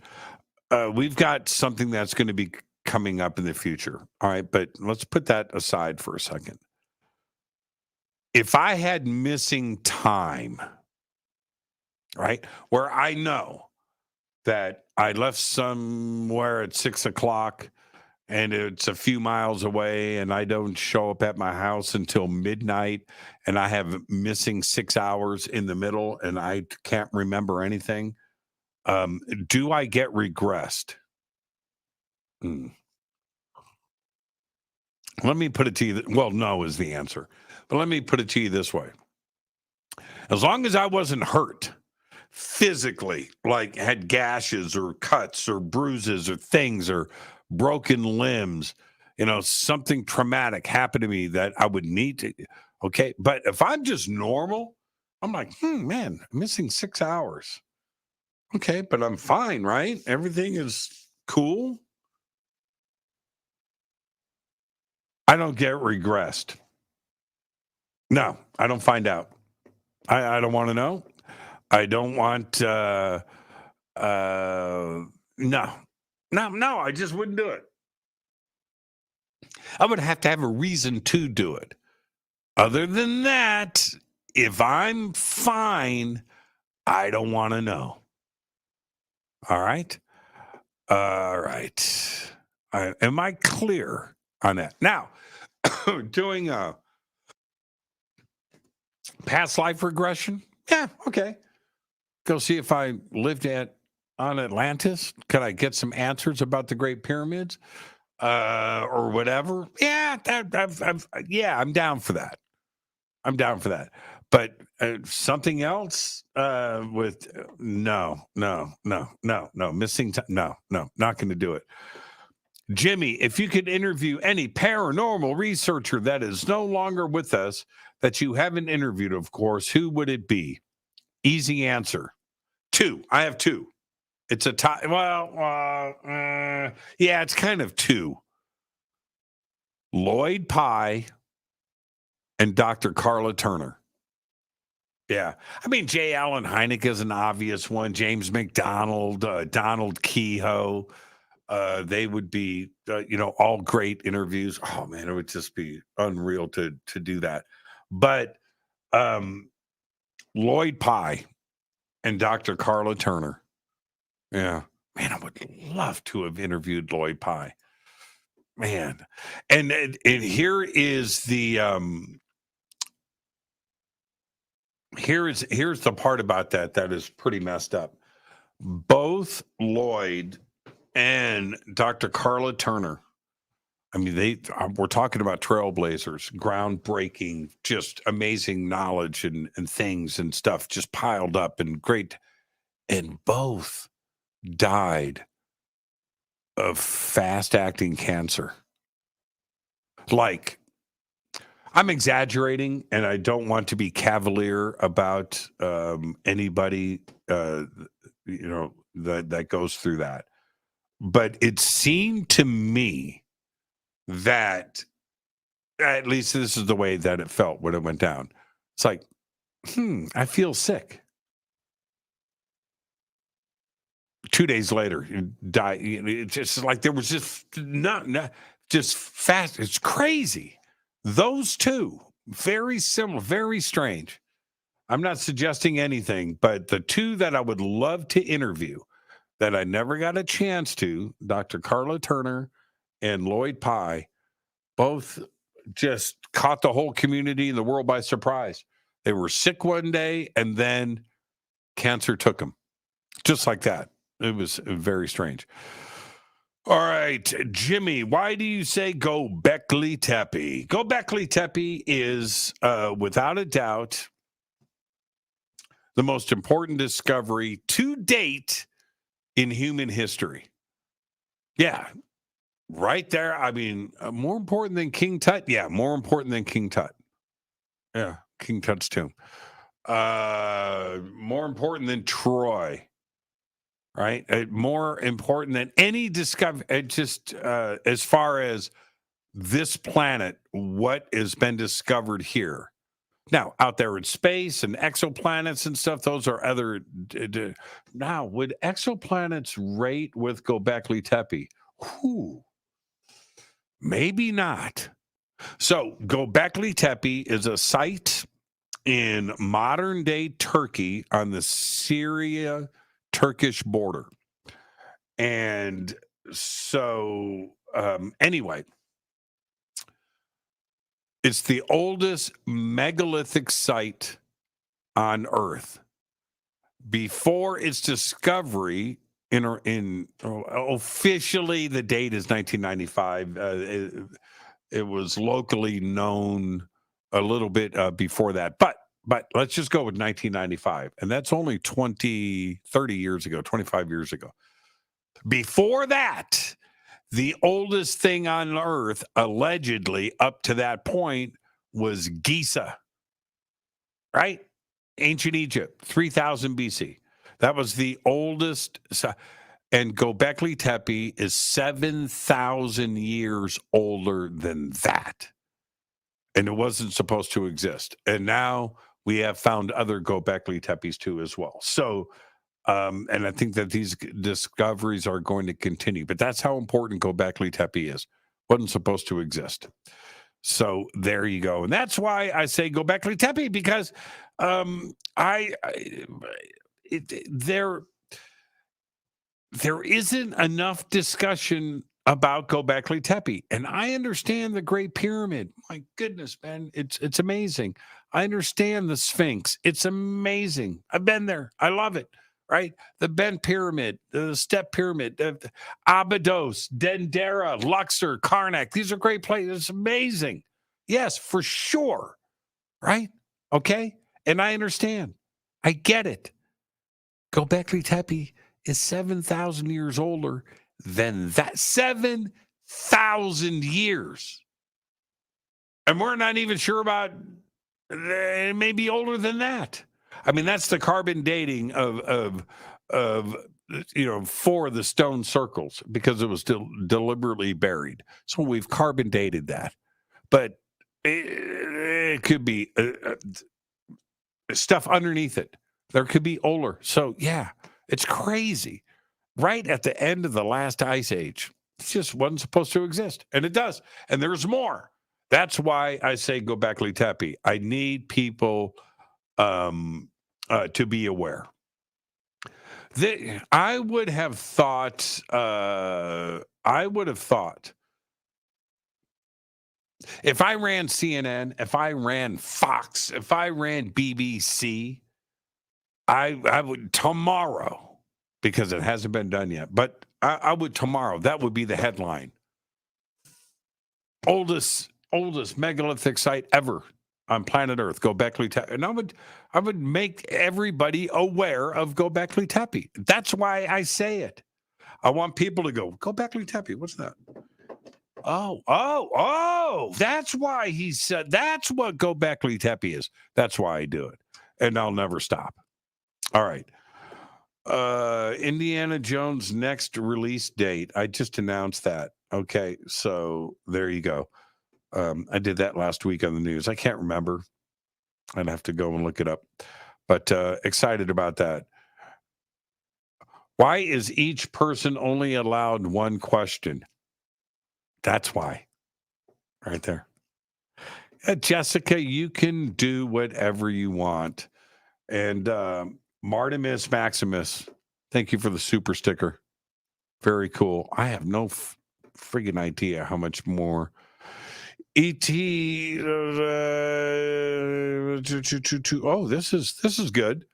We've got something that's going to be coming up in the future. All right, but let's put that aside for a second. If I had missing time, right, where I know that I left somewhere at 6 o'clock and it's a few miles away and I don't show up at my house until midnight and I have missing 6 hours in the middle and I can't remember anything, do I get regressed? Let me put it to you. Well, no is the answer. But let me put it to you this way. As long as I wasn't hurt physically, like had gashes or cuts or bruises or things or broken limbs, something traumatic happened to me that I would need to, okay? But if I'm just normal, I'm like, man, I'm missing 6 hours. Okay, but I'm fine, right? Everything is cool. I don't get regressed. No, I don't find out. I don't want to know. I don't want, no, I just wouldn't do it. I would have to have a reason to do it. Other than that, if I'm fine, I don't want to know. All right? All right. Am I clear on that? Now, doing a past life regression? Yeah, okay. Go see if I lived on Atlantis. Could I get some answers about the Great Pyramids or whatever? Yeah, I'm down for that. I'm down for that. But something else with no, missing time. No, not going to do it. Jimmy, if you could interview any paranormal researcher that is no longer with us, that you haven't interviewed, of course, who would it be? Easy answer. 2. I have 2. It's a tie. Well, yeah, it's kind of 2. Lloyd Pye and Dr. Carla Turner. Yeah. I mean, J. Allen Hynek is an obvious one. James McDonald, Donald Kehoe. They would be, all great interviews. Oh, man, it would just be unreal to do that. But Lloyd Pye and Dr. Carla Turner. Yeah. Man, I would love to have interviewed Lloyd Pye. Man. And here is the here's the part about that is pretty messed up. Both Lloyd and Dr. Carla Turner, I mean, we're talking about trailblazers, groundbreaking, just amazing knowledge and things and stuff just piled up and great. And both died of fast-acting cancer. Like, I'm exaggerating, and I don't want to be cavalier about anybody, that goes through that. But it seemed to me that, at least this is the way that it felt when it went down. It's like, I feel sick. 2 days later, you die. It's just like there was just just fast. It's crazy. Those two, very similar, very strange. I'm not suggesting anything, but the 2 that I would love to interview that I never got a chance to, Dr. Carla Turner and Lloyd Pye, both just caught the whole community in the world by surprise. They were sick one day, and then Cancer took him. Just like that. It was very strange. All right, Jimmy, why do you say Göbekli Tepe? Göbekli Tepe is, without a doubt, the most important discovery to date in human history. Yeah, right there. I mean, more important than King Tut? Yeah, more important than King Tut. Yeah, King Tut's tomb. More important than Troy. Right? More important than any discovery. Just as far as this planet, what has been discovered here. Now, out there in space and exoplanets and stuff, those are other. Now, would exoplanets rate with Göbekli Tepe? Whew. Maybe not. So, Göbekli Tepe is a site in modern day Turkey on the Syria-Turkish border. And so, anyway, it's the oldest megalithic site on Earth. Before its discovery, officially the date is 1995. It was locally known a little bit before that, but let's just go with 1995, and that's only 30 years ago, 25 years ago. Before that, the oldest thing on Earth, allegedly up to that point, was Giza, right? Ancient Egypt, 3000 BC. That was the oldest. And Göbekli Tepe is 7,000 years older than that. And it wasn't supposed to exist. And now we have found other Göbekli Tepes too as well. So, and I think that these discoveries are going to continue. But that's how important Göbekli Tepe is. Wasn't supposed to exist. So there you go. And that's why I say Göbekli Tepe, because there isn't enough discussion about Göbekli Tepe. And I understand the Great Pyramid. My goodness, man, it's amazing. I understand the Sphinx. It's amazing. I've been there. I love it. Right? The Bent Pyramid, the Step Pyramid, Abydos, Dendera, Luxor, Karnak. These are great places. It's amazing. Yes, for sure. Right? Okay? And I understand. I get it. Göbekli Tepe is 7,000 years older than that. 7,000 years. And we're not even sure about, it may be older than that. I mean, that's the carbon dating of for the stone circles, because it was deliberately buried. So we've carbon dated that. But it could be stuff underneath it. There could be older. So, yeah, it's crazy. Right at the end of the last ice age. It just wasn't supposed to exist. And it does. And there's more. That's why I say Göbekli Tepe. I need people to be aware. I would have thought if I ran CNN, if I ran Fox, if I ran BBC, I would tomorrow, because it hasn't been done yet, but I would tomorrow. That would be the headline. Oldest megalithic site ever on planet Earth, Göbekli Tepe. And I would make everybody aware of Göbekli Tepe. That's why I say it. I want people to go, Göbekli Tepe, what's that? Oh, that's why he said, that's what Göbekli Tepe is. That's why I do it. And I'll never stop. All right. Indiana Jones' next release date. I just announced that. Okay. So there you go. I did that last week on the news. I can't remember. I'd have to go and look it up. But excited about that. Why is each person only allowed one question? That's why. Right there. Jessica, you can do whatever you want. And Martimus Maximus, thank you for the super sticker. Very cool. I have no friggin' idea how much more. E.T. Oh, this is good.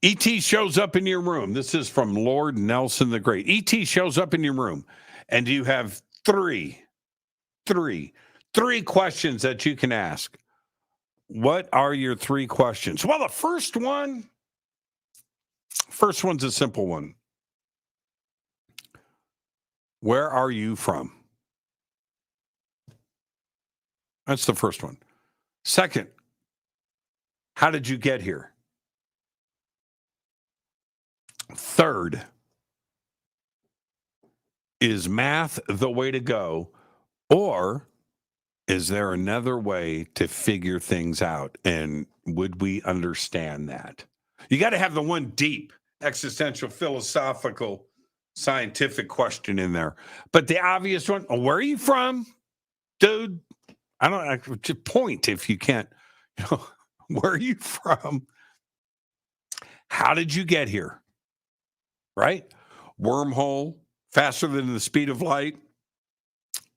E.T. shows up in your room. This is from Lord Nelson the Great. E.T. shows up in your room, and you have three questions that you can ask. What are your three questions? Well, the first one's a simple one. Where are you from? That's the first one. Second, how did you get here? Third, is math the way to go, or is there another way to figure things out? And would we understand that? You got to have the one deep, existential, philosophical, scientific question in there. But the obvious one, where are you from, dude? I just point if you can't. Where are you from? How did you get here? Right? Wormhole, faster than the speed of light,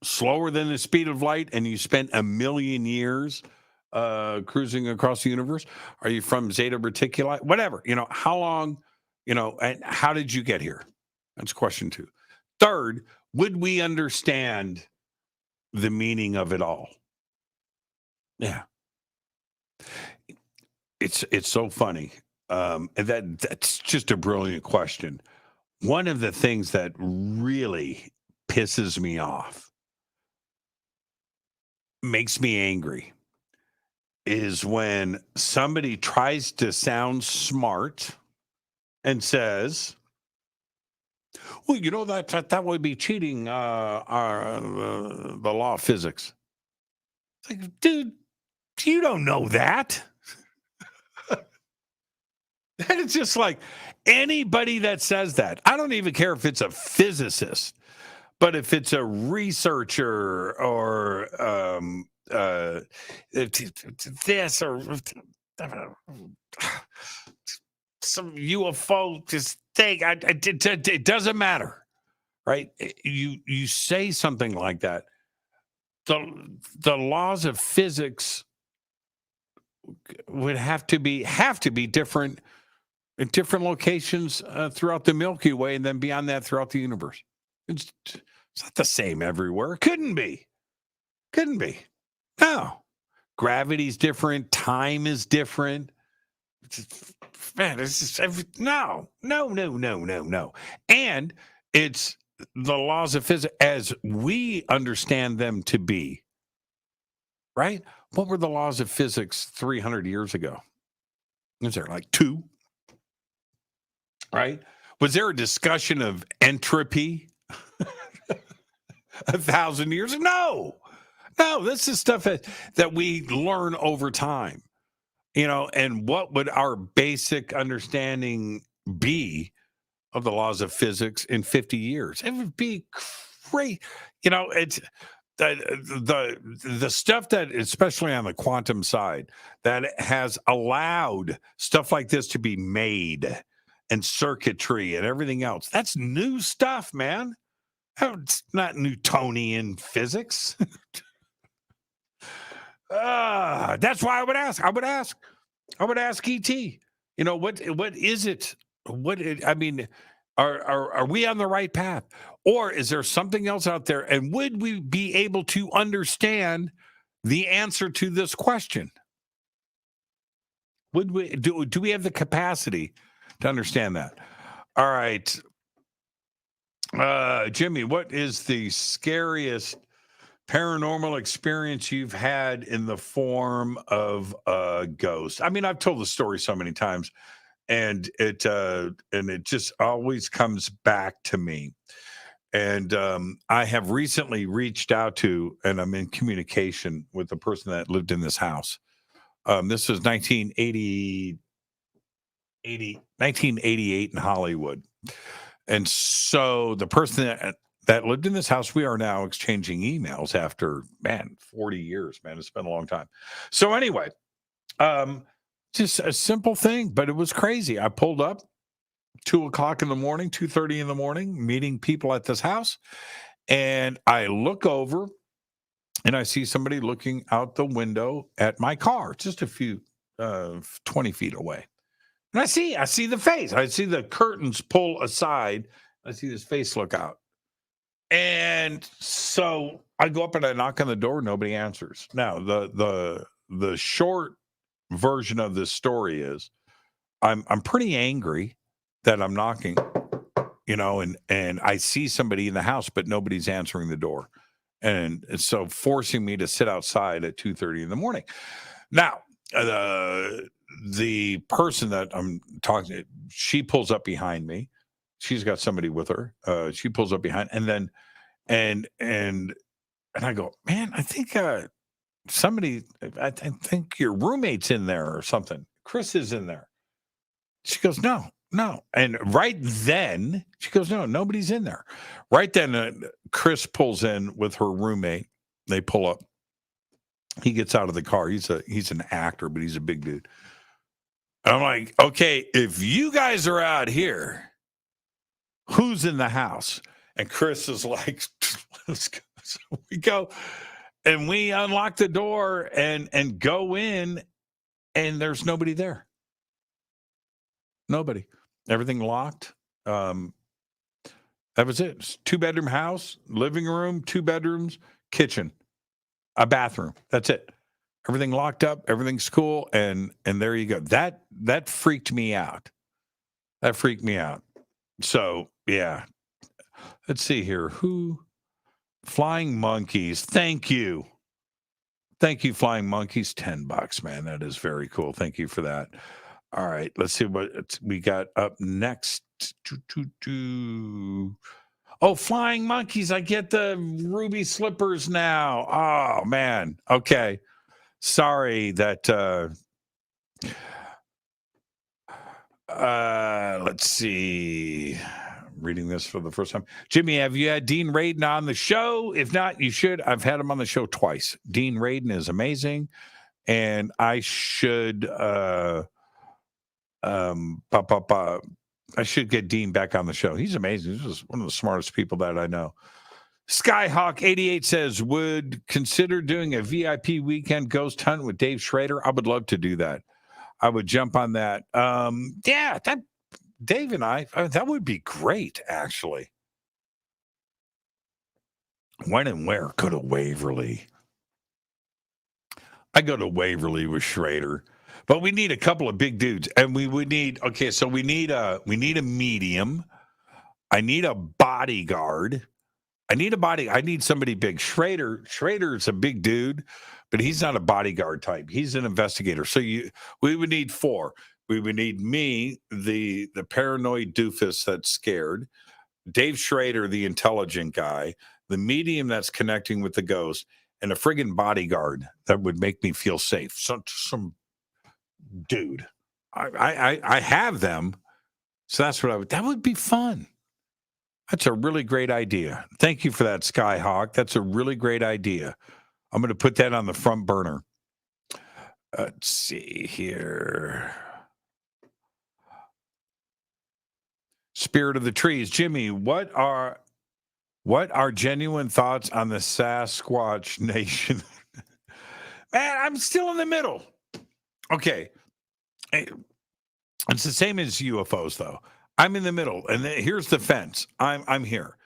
slower than the speed of light, and you spent 1 million years cruising across the universe. Are you from Zeta Reticuli? Whatever. How long, and how did you get here? That's question 2. Third, would we understand the meaning of it all? Yeah. It's so funny. That's just a brilliant question. One of the things that really pisses me off, makes me angry, is when somebody tries to sound smart and says, well, that would be cheating the law of physics. It's like, dude, you don't know that. And it's just like anybody that says that, I don't even care if it's a physicist, but if it's a researcher or this or some UFO just thing, it doesn't matter, right? You say something like that. The laws of physics would have to be different in different locations throughout the Milky Way, and then beyond that throughout the universe. It's not the same everywhere. Couldn't be. No. Gravity's different. Time is different. Man, it's just no. And it's the laws of physics as we understand them to be. Right? What were the laws of physics 300 years ago? Was there like 2? Right? Was there a discussion of entropy 1,000 years? No, this is stuff that we learn over time, and what would our basic understanding be of the laws of physics in 50 years? It would be great. It's the stuff that, especially on the quantum side, that has allowed stuff like this to be made, and circuitry and everything else. That's new stuff, man. It's not Newtonian physics. That's why I would ask. I would ask ET. What is it? Are we on the right path, or is there something else out there? And would we be able to understand the answer to this question? Would we do we have the capacity to understand that? All right. Jimmy, what is the scariest paranormal experience you've had in the form of a ghost? I mean, I've told the story so many times, and it just always comes back to me. And I have recently reached out to, and I'm in communication with the person that lived in this house. This was 1988 in Hollywood. And so the person that lived in this house, we are now exchanging emails after, 40 years, man. It's been a long time. So anyway, just a simple thing, but it was crazy. I pulled up 2:00 in the morning, 2:30 in the morning, meeting people at this house. And I look over and I see somebody looking out the window at my car, just a few, 20 feet away. And I see the face. I see the curtains pull aside. I see this face look out. And so I go up and I knock on the door. Nobody answers. Now, the short version of this story is I'm pretty angry that I'm knocking, and I see somebody in the house, but nobody's answering the door. And so forcing me to sit outside at 2:30 in the morning. Now, the person that I'm talking to, she pulls up behind me. She's got somebody with her. She pulls up behind, and then and I go, man, I think I think your roommate's in there or something. Chris is in there. She goes, no. And right then, she goes, no, nobody's in there. Right then, Chris pulls in with her roommate. They pull up. He gets out of the car. He's an actor, but he's a big dude. And I'm like, okay, if you guys are out here, who's in the house? And Chris is like, let's go. So we go and we unlock the door and go in, and there's nobody there. Nobody. Everything locked. That was it. It's 2-bedroom house, living room, 2 bedrooms, kitchen, a bathroom. That's it. Everything locked up. Everything's cool. And there you go. That freaked me out. That freaked me out. So yeah. Let's see here. Flying Monkeys. Thank you. Thank you, Flying Monkeys. $10, man. That is very cool. Thank you for that. All right. Let's see what we got up next. Oh, Flying Monkeys. I get the ruby slippers now. Oh, man. Okay. Sorry that let's see. Reading this for the first time. Jimmy, have you had Dean Radin on the show? If not, you should. I've had him on the show twice. Dean Radin is amazing. And I should I should get Dean back on the show. He's amazing. He's one of the smartest people that I know. Skyhawk88 says, would consider doing a VIP weekend ghost hunt with Dave Schrader. I would love to do that. I would jump on that. Yeah, that Dave and I that would be great, actually. When and where? Go to Waverly. I go to Waverly with Schrader. But we need a couple of big dudes. And we would need, okay, so we need a medium. I need a bodyguard. I need somebody big. Schrader's a big dude, but he's not a bodyguard type. He's an investigator. So we would need 4. We would need me, the paranoid doofus that's scared, Dave Schrader, the intelligent guy, the medium that's connecting with the ghost, and a friggin' bodyguard that would make me feel safe. Some dude. I have them. So that's what that would be fun. That's a really great idea. Thank you for that, Skyhawk. That's a really great idea. I'm going to put that on the front burner. Let's see here. Spirit of the Trees. Jimmy, what are genuine thoughts on the Sasquatch Nation? Man, I'm still in the middle. Okay. It's the same as UFOs, though. I'm in the middle, and here's the fence. I'm here.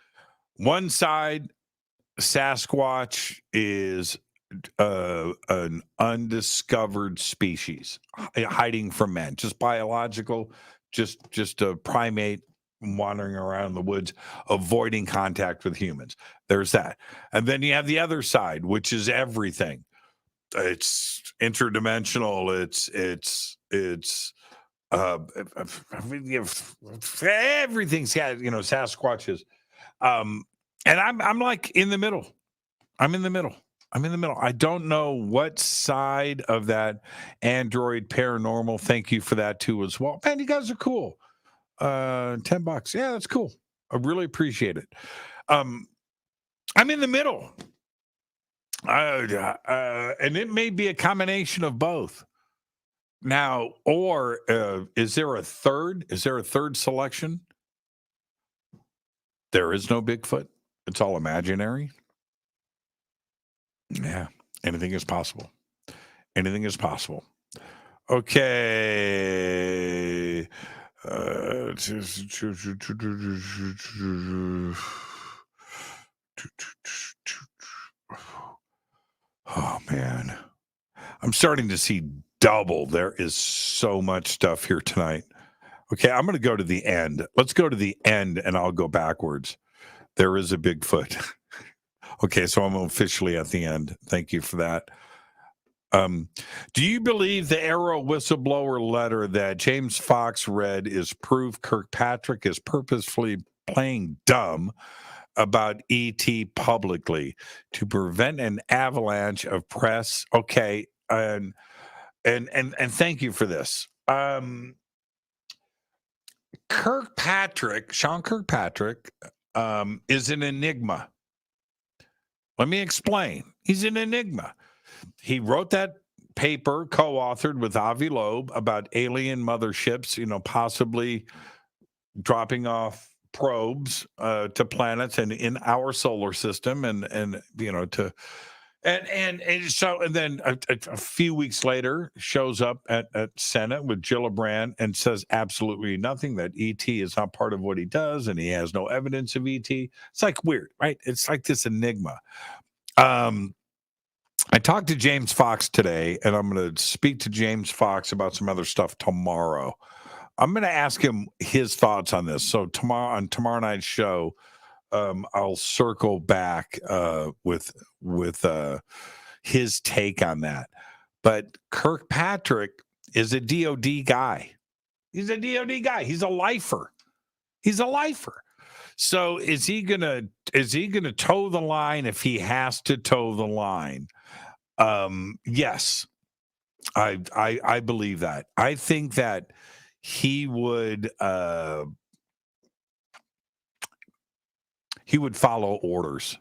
One side, Sasquatch is an undiscovered species, hiding from man, just biological, just a primate wandering around the woods, avoiding contact with humans. There's that, and then you have the other side, which is everything. It's interdimensional. It's everything's got, Sasquatches. And I'm like in the middle. I'm in the middle. I don't know what side of that Android paranormal. Thank you for that too as well. Man, you guys are cool. $10. Yeah, that's cool. I really appreciate it. I'm in the middle. And it may be a combination of both. Now, or is there a third? Is there a third selection? There is no Bigfoot. It's all imaginary. Yeah, anything is possible. Anything is possible. Okay. Oh, man. I'm starting to see double. There is so much stuff here tonight. Okay, I'm going to go to the end. Let's go to the end, and I'll go backwards. There is a Bigfoot. Okay, so I'm officially at the end. Thank you for that. Do you believe the Arrow whistleblower letter that James Fox read is proof Kirkpatrick is purposefully playing dumb about ET publicly to prevent an avalanche of press? Okay, and thank you for this. Sean Kirkpatrick is an enigma. Let me explain. He's an enigma. He wrote that paper, co-authored with Avi Loeb, about alien motherships, possibly dropping off probes to planets and in our solar system, and then a few weeks later shows up at Senate with Gillibrand and says absolutely nothing, that ET is not part of what he does, and he has no evidence of ET. It's like weird, right? It's like this enigma. I talked to James Fox today, and I'm going to speak to James Fox about some other stuff tomorrow. I'm going to ask him his thoughts on this. So tomorrow night's show, I'll circle back with his take on that. But Kirkpatrick is a DOD guy. He's a DOD guy. He's a lifer. So is he gonna toe the line if he has to toe the line? Yes, I believe that. I think that he would follow orders.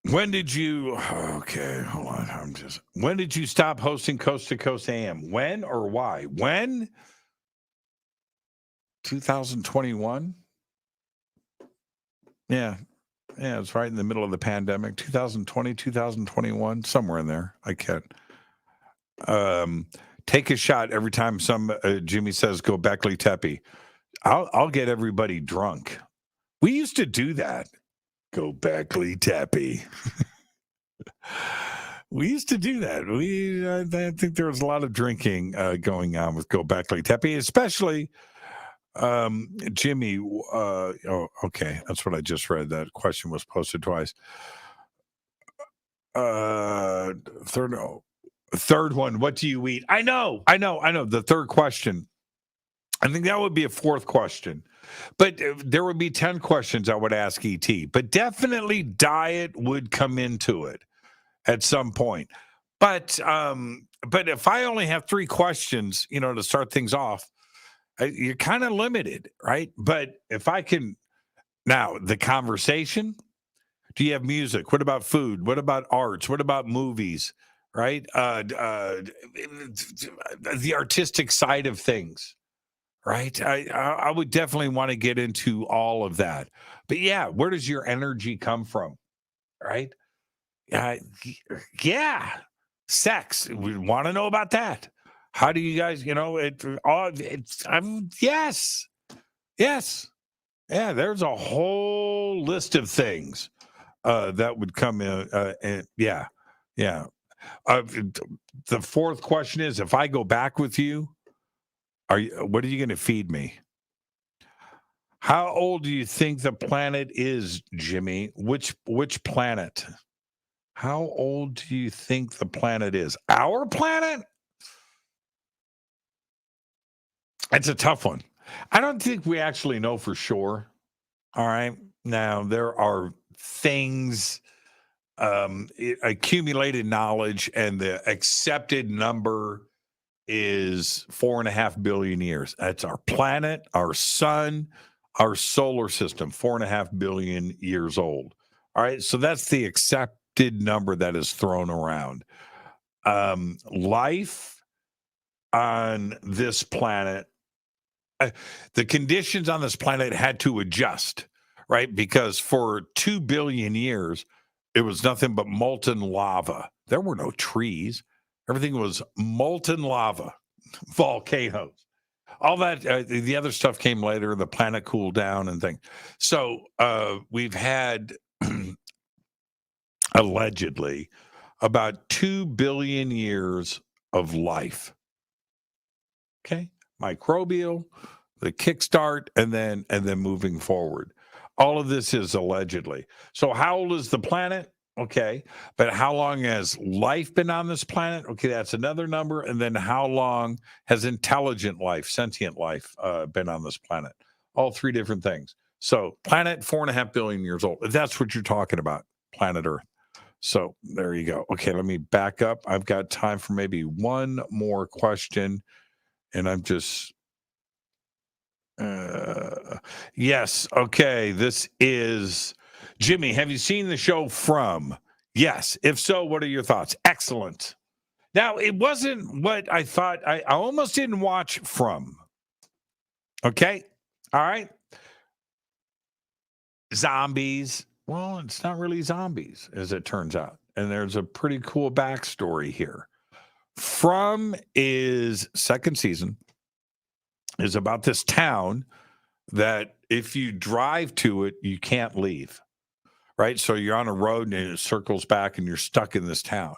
When did you? Okay, hold on. When did you stop hosting Coast to Coast AM? When or why? When? 2021. Yeah, it's right in the middle of the pandemic. 2020, 2021, somewhere in there. I can't. Take a shot every time Jimmy says "Go Beckley Teppy." I'll get everybody drunk. We used to do that. Go Beckley Teppy. We used to do that. I think there was a lot of drinking going on with Go Beckley Teppy, especially Jimmy. Okay, that's what I just read. That question was posted twice. Third one. What do you eat? I know. The third question. I think that would be a fourth question, but there would be 10 questions I would ask ET. But definitely diet would come into it at some point. But if I only have 3 questions, to start things off, you're kind of limited, right? But if I can, now the conversation, do you have music? What about food? What about arts? What about movies? Right? The artistic side of things, right? I would definitely want to get into all of that. But yeah, where does your energy come from? Right? Yeah. Sex. We want to know about that. How do you guys, yes. Yeah, there's a whole list of things that would come in. Yeah. The fourth question is, if I go back with you, what are you going to feed me? How old do you think the planet is, Jimmy? Which planet? How old do you think the planet is? Our planet? It's a tough one. I don't think we actually know for sure. All right. Now, there are things, accumulated knowledge, and the accepted number is 4.5 billion years. That's our planet, our sun, our solar system, 4.5 billion years old. All right. So that's the accepted number that is thrown around. Life on this planet, the conditions on this planet had to adjust, right? Because for 2 billion years, it was nothing but molten lava. There were no trees. Everything was molten lava, volcanoes. All that, the other stuff came later. The planet cooled down and things. So we've had allegedly about 2 billion years of life. Okay, microbial, the kickstart, and then moving forward. All of this is allegedly. So how old is the planet? Okay, but how long has life been on this planet? Okay, that's another number. And then how long has intelligent life, sentient life been on this planet? All three different things. So planet, 4.5 billion years old. If that's what you're talking about, planet Earth. So there you go. Okay, let me back up. I've got time for maybe one more question. And I'm just... yes. Okay, this is... Jimmy, have you seen the show From? Yes. If so, what are your thoughts? Excellent. Now, it wasn't what I thought. I almost didn't watch From. Okay. All right. Zombies. Well, it's not really zombies, as it turns out. And there's a pretty cool backstory here. From is second season, is about this town that if you drive to it, you can't leave. Right. So you're on a road and it circles back and you're stuck in this town.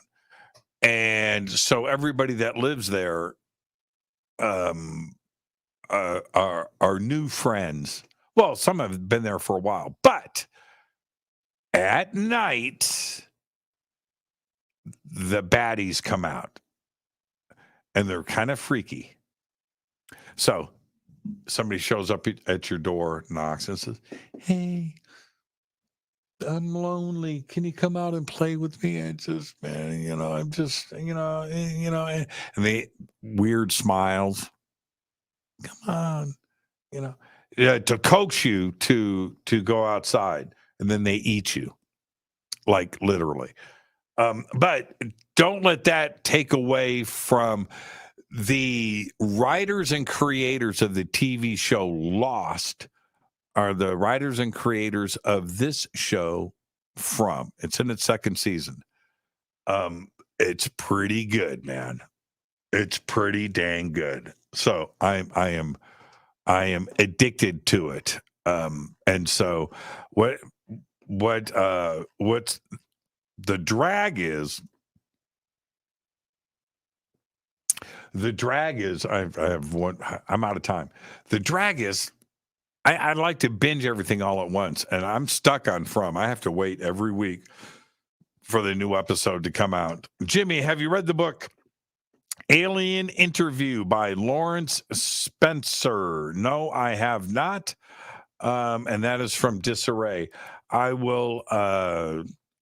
And so everybody that lives there are new friends. Well, some have been there for a while, but at night, the baddies come out and they're kind of freaky. So somebody shows up at your door, knocks and says, "Hey, I'm lonely. Can you come out and play with me? I'm just, man, I'm just, and they weird smiles. Come on, to coax you to go outside, and then they eat you, like literally. But don't let that take away from the writers and creators of the TV show Lost. Are the writers and creators of this show From. It's in its second season. It's pretty good, man. It's pretty dang good. So I am addicted to it. And so what's the drag is? The drag is I have one. I'm out of time. The drag is. I'd like to binge everything all at once, and I'm stuck on From. I have to wait every week for the new episode to come out. Jimmy, have you read the book Alien Interview by Lawrence Spencer? No, I have not, and that is from Disarray. I will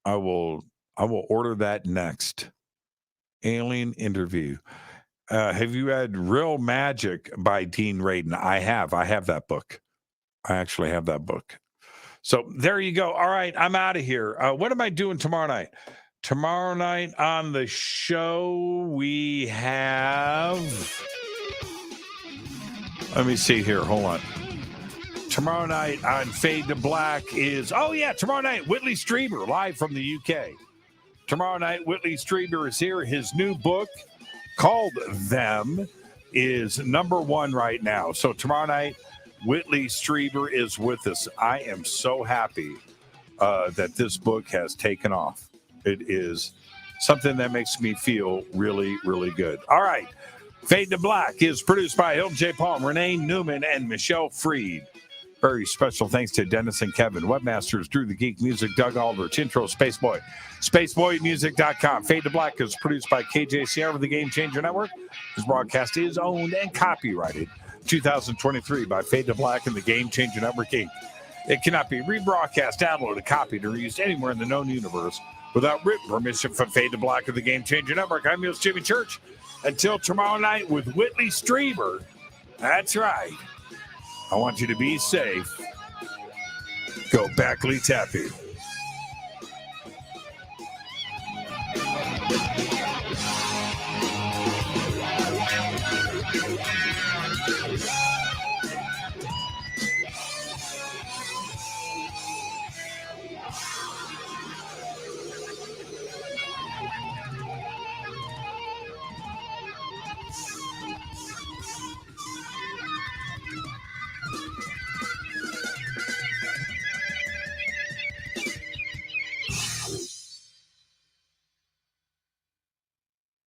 order that next. Alien Interview. Have you read Real Magic by Dean Radin? I have that book. I actually have that book. So there you go. All right, I'm out of here. What am I doing tomorrow night? Tomorrow night on the show, we have... Let me see here. Hold on. Tomorrow night on Fade to Black is... Oh, yeah, tomorrow night, Whitley Strieber, live from the UK. Tomorrow night, Whitley Strieber is here. His new book called Them is #1 right now. So tomorrow night, Whitley Strieber is with us. I am so happy that this book has taken off. It is something that makes me feel really, really good. All right. Fade to Black is produced by Hilton J. Palm, Renee Newman, and Michelle Freed. Very special thanks to Dennis and Kevin. Webmasters, Drew the Geek, music, Doug Aldrich, intro, Spaceboy. SpaceboyMusic.com. Fade to Black is produced by KJ Sierra of the Game Changer Network. This broadcast is owned and copyrighted 2023 by Fade to Black and the Game Changer Network Inc. It cannot be rebroadcast, downloaded, copied, or used anywhere in the known universe without written permission from Fade to Black of the Game Changer Network. I'm your host, Jimmy Church. Until tomorrow night with Whitley Strieber. That's right. I want you to be safe. Go Backley Tappy.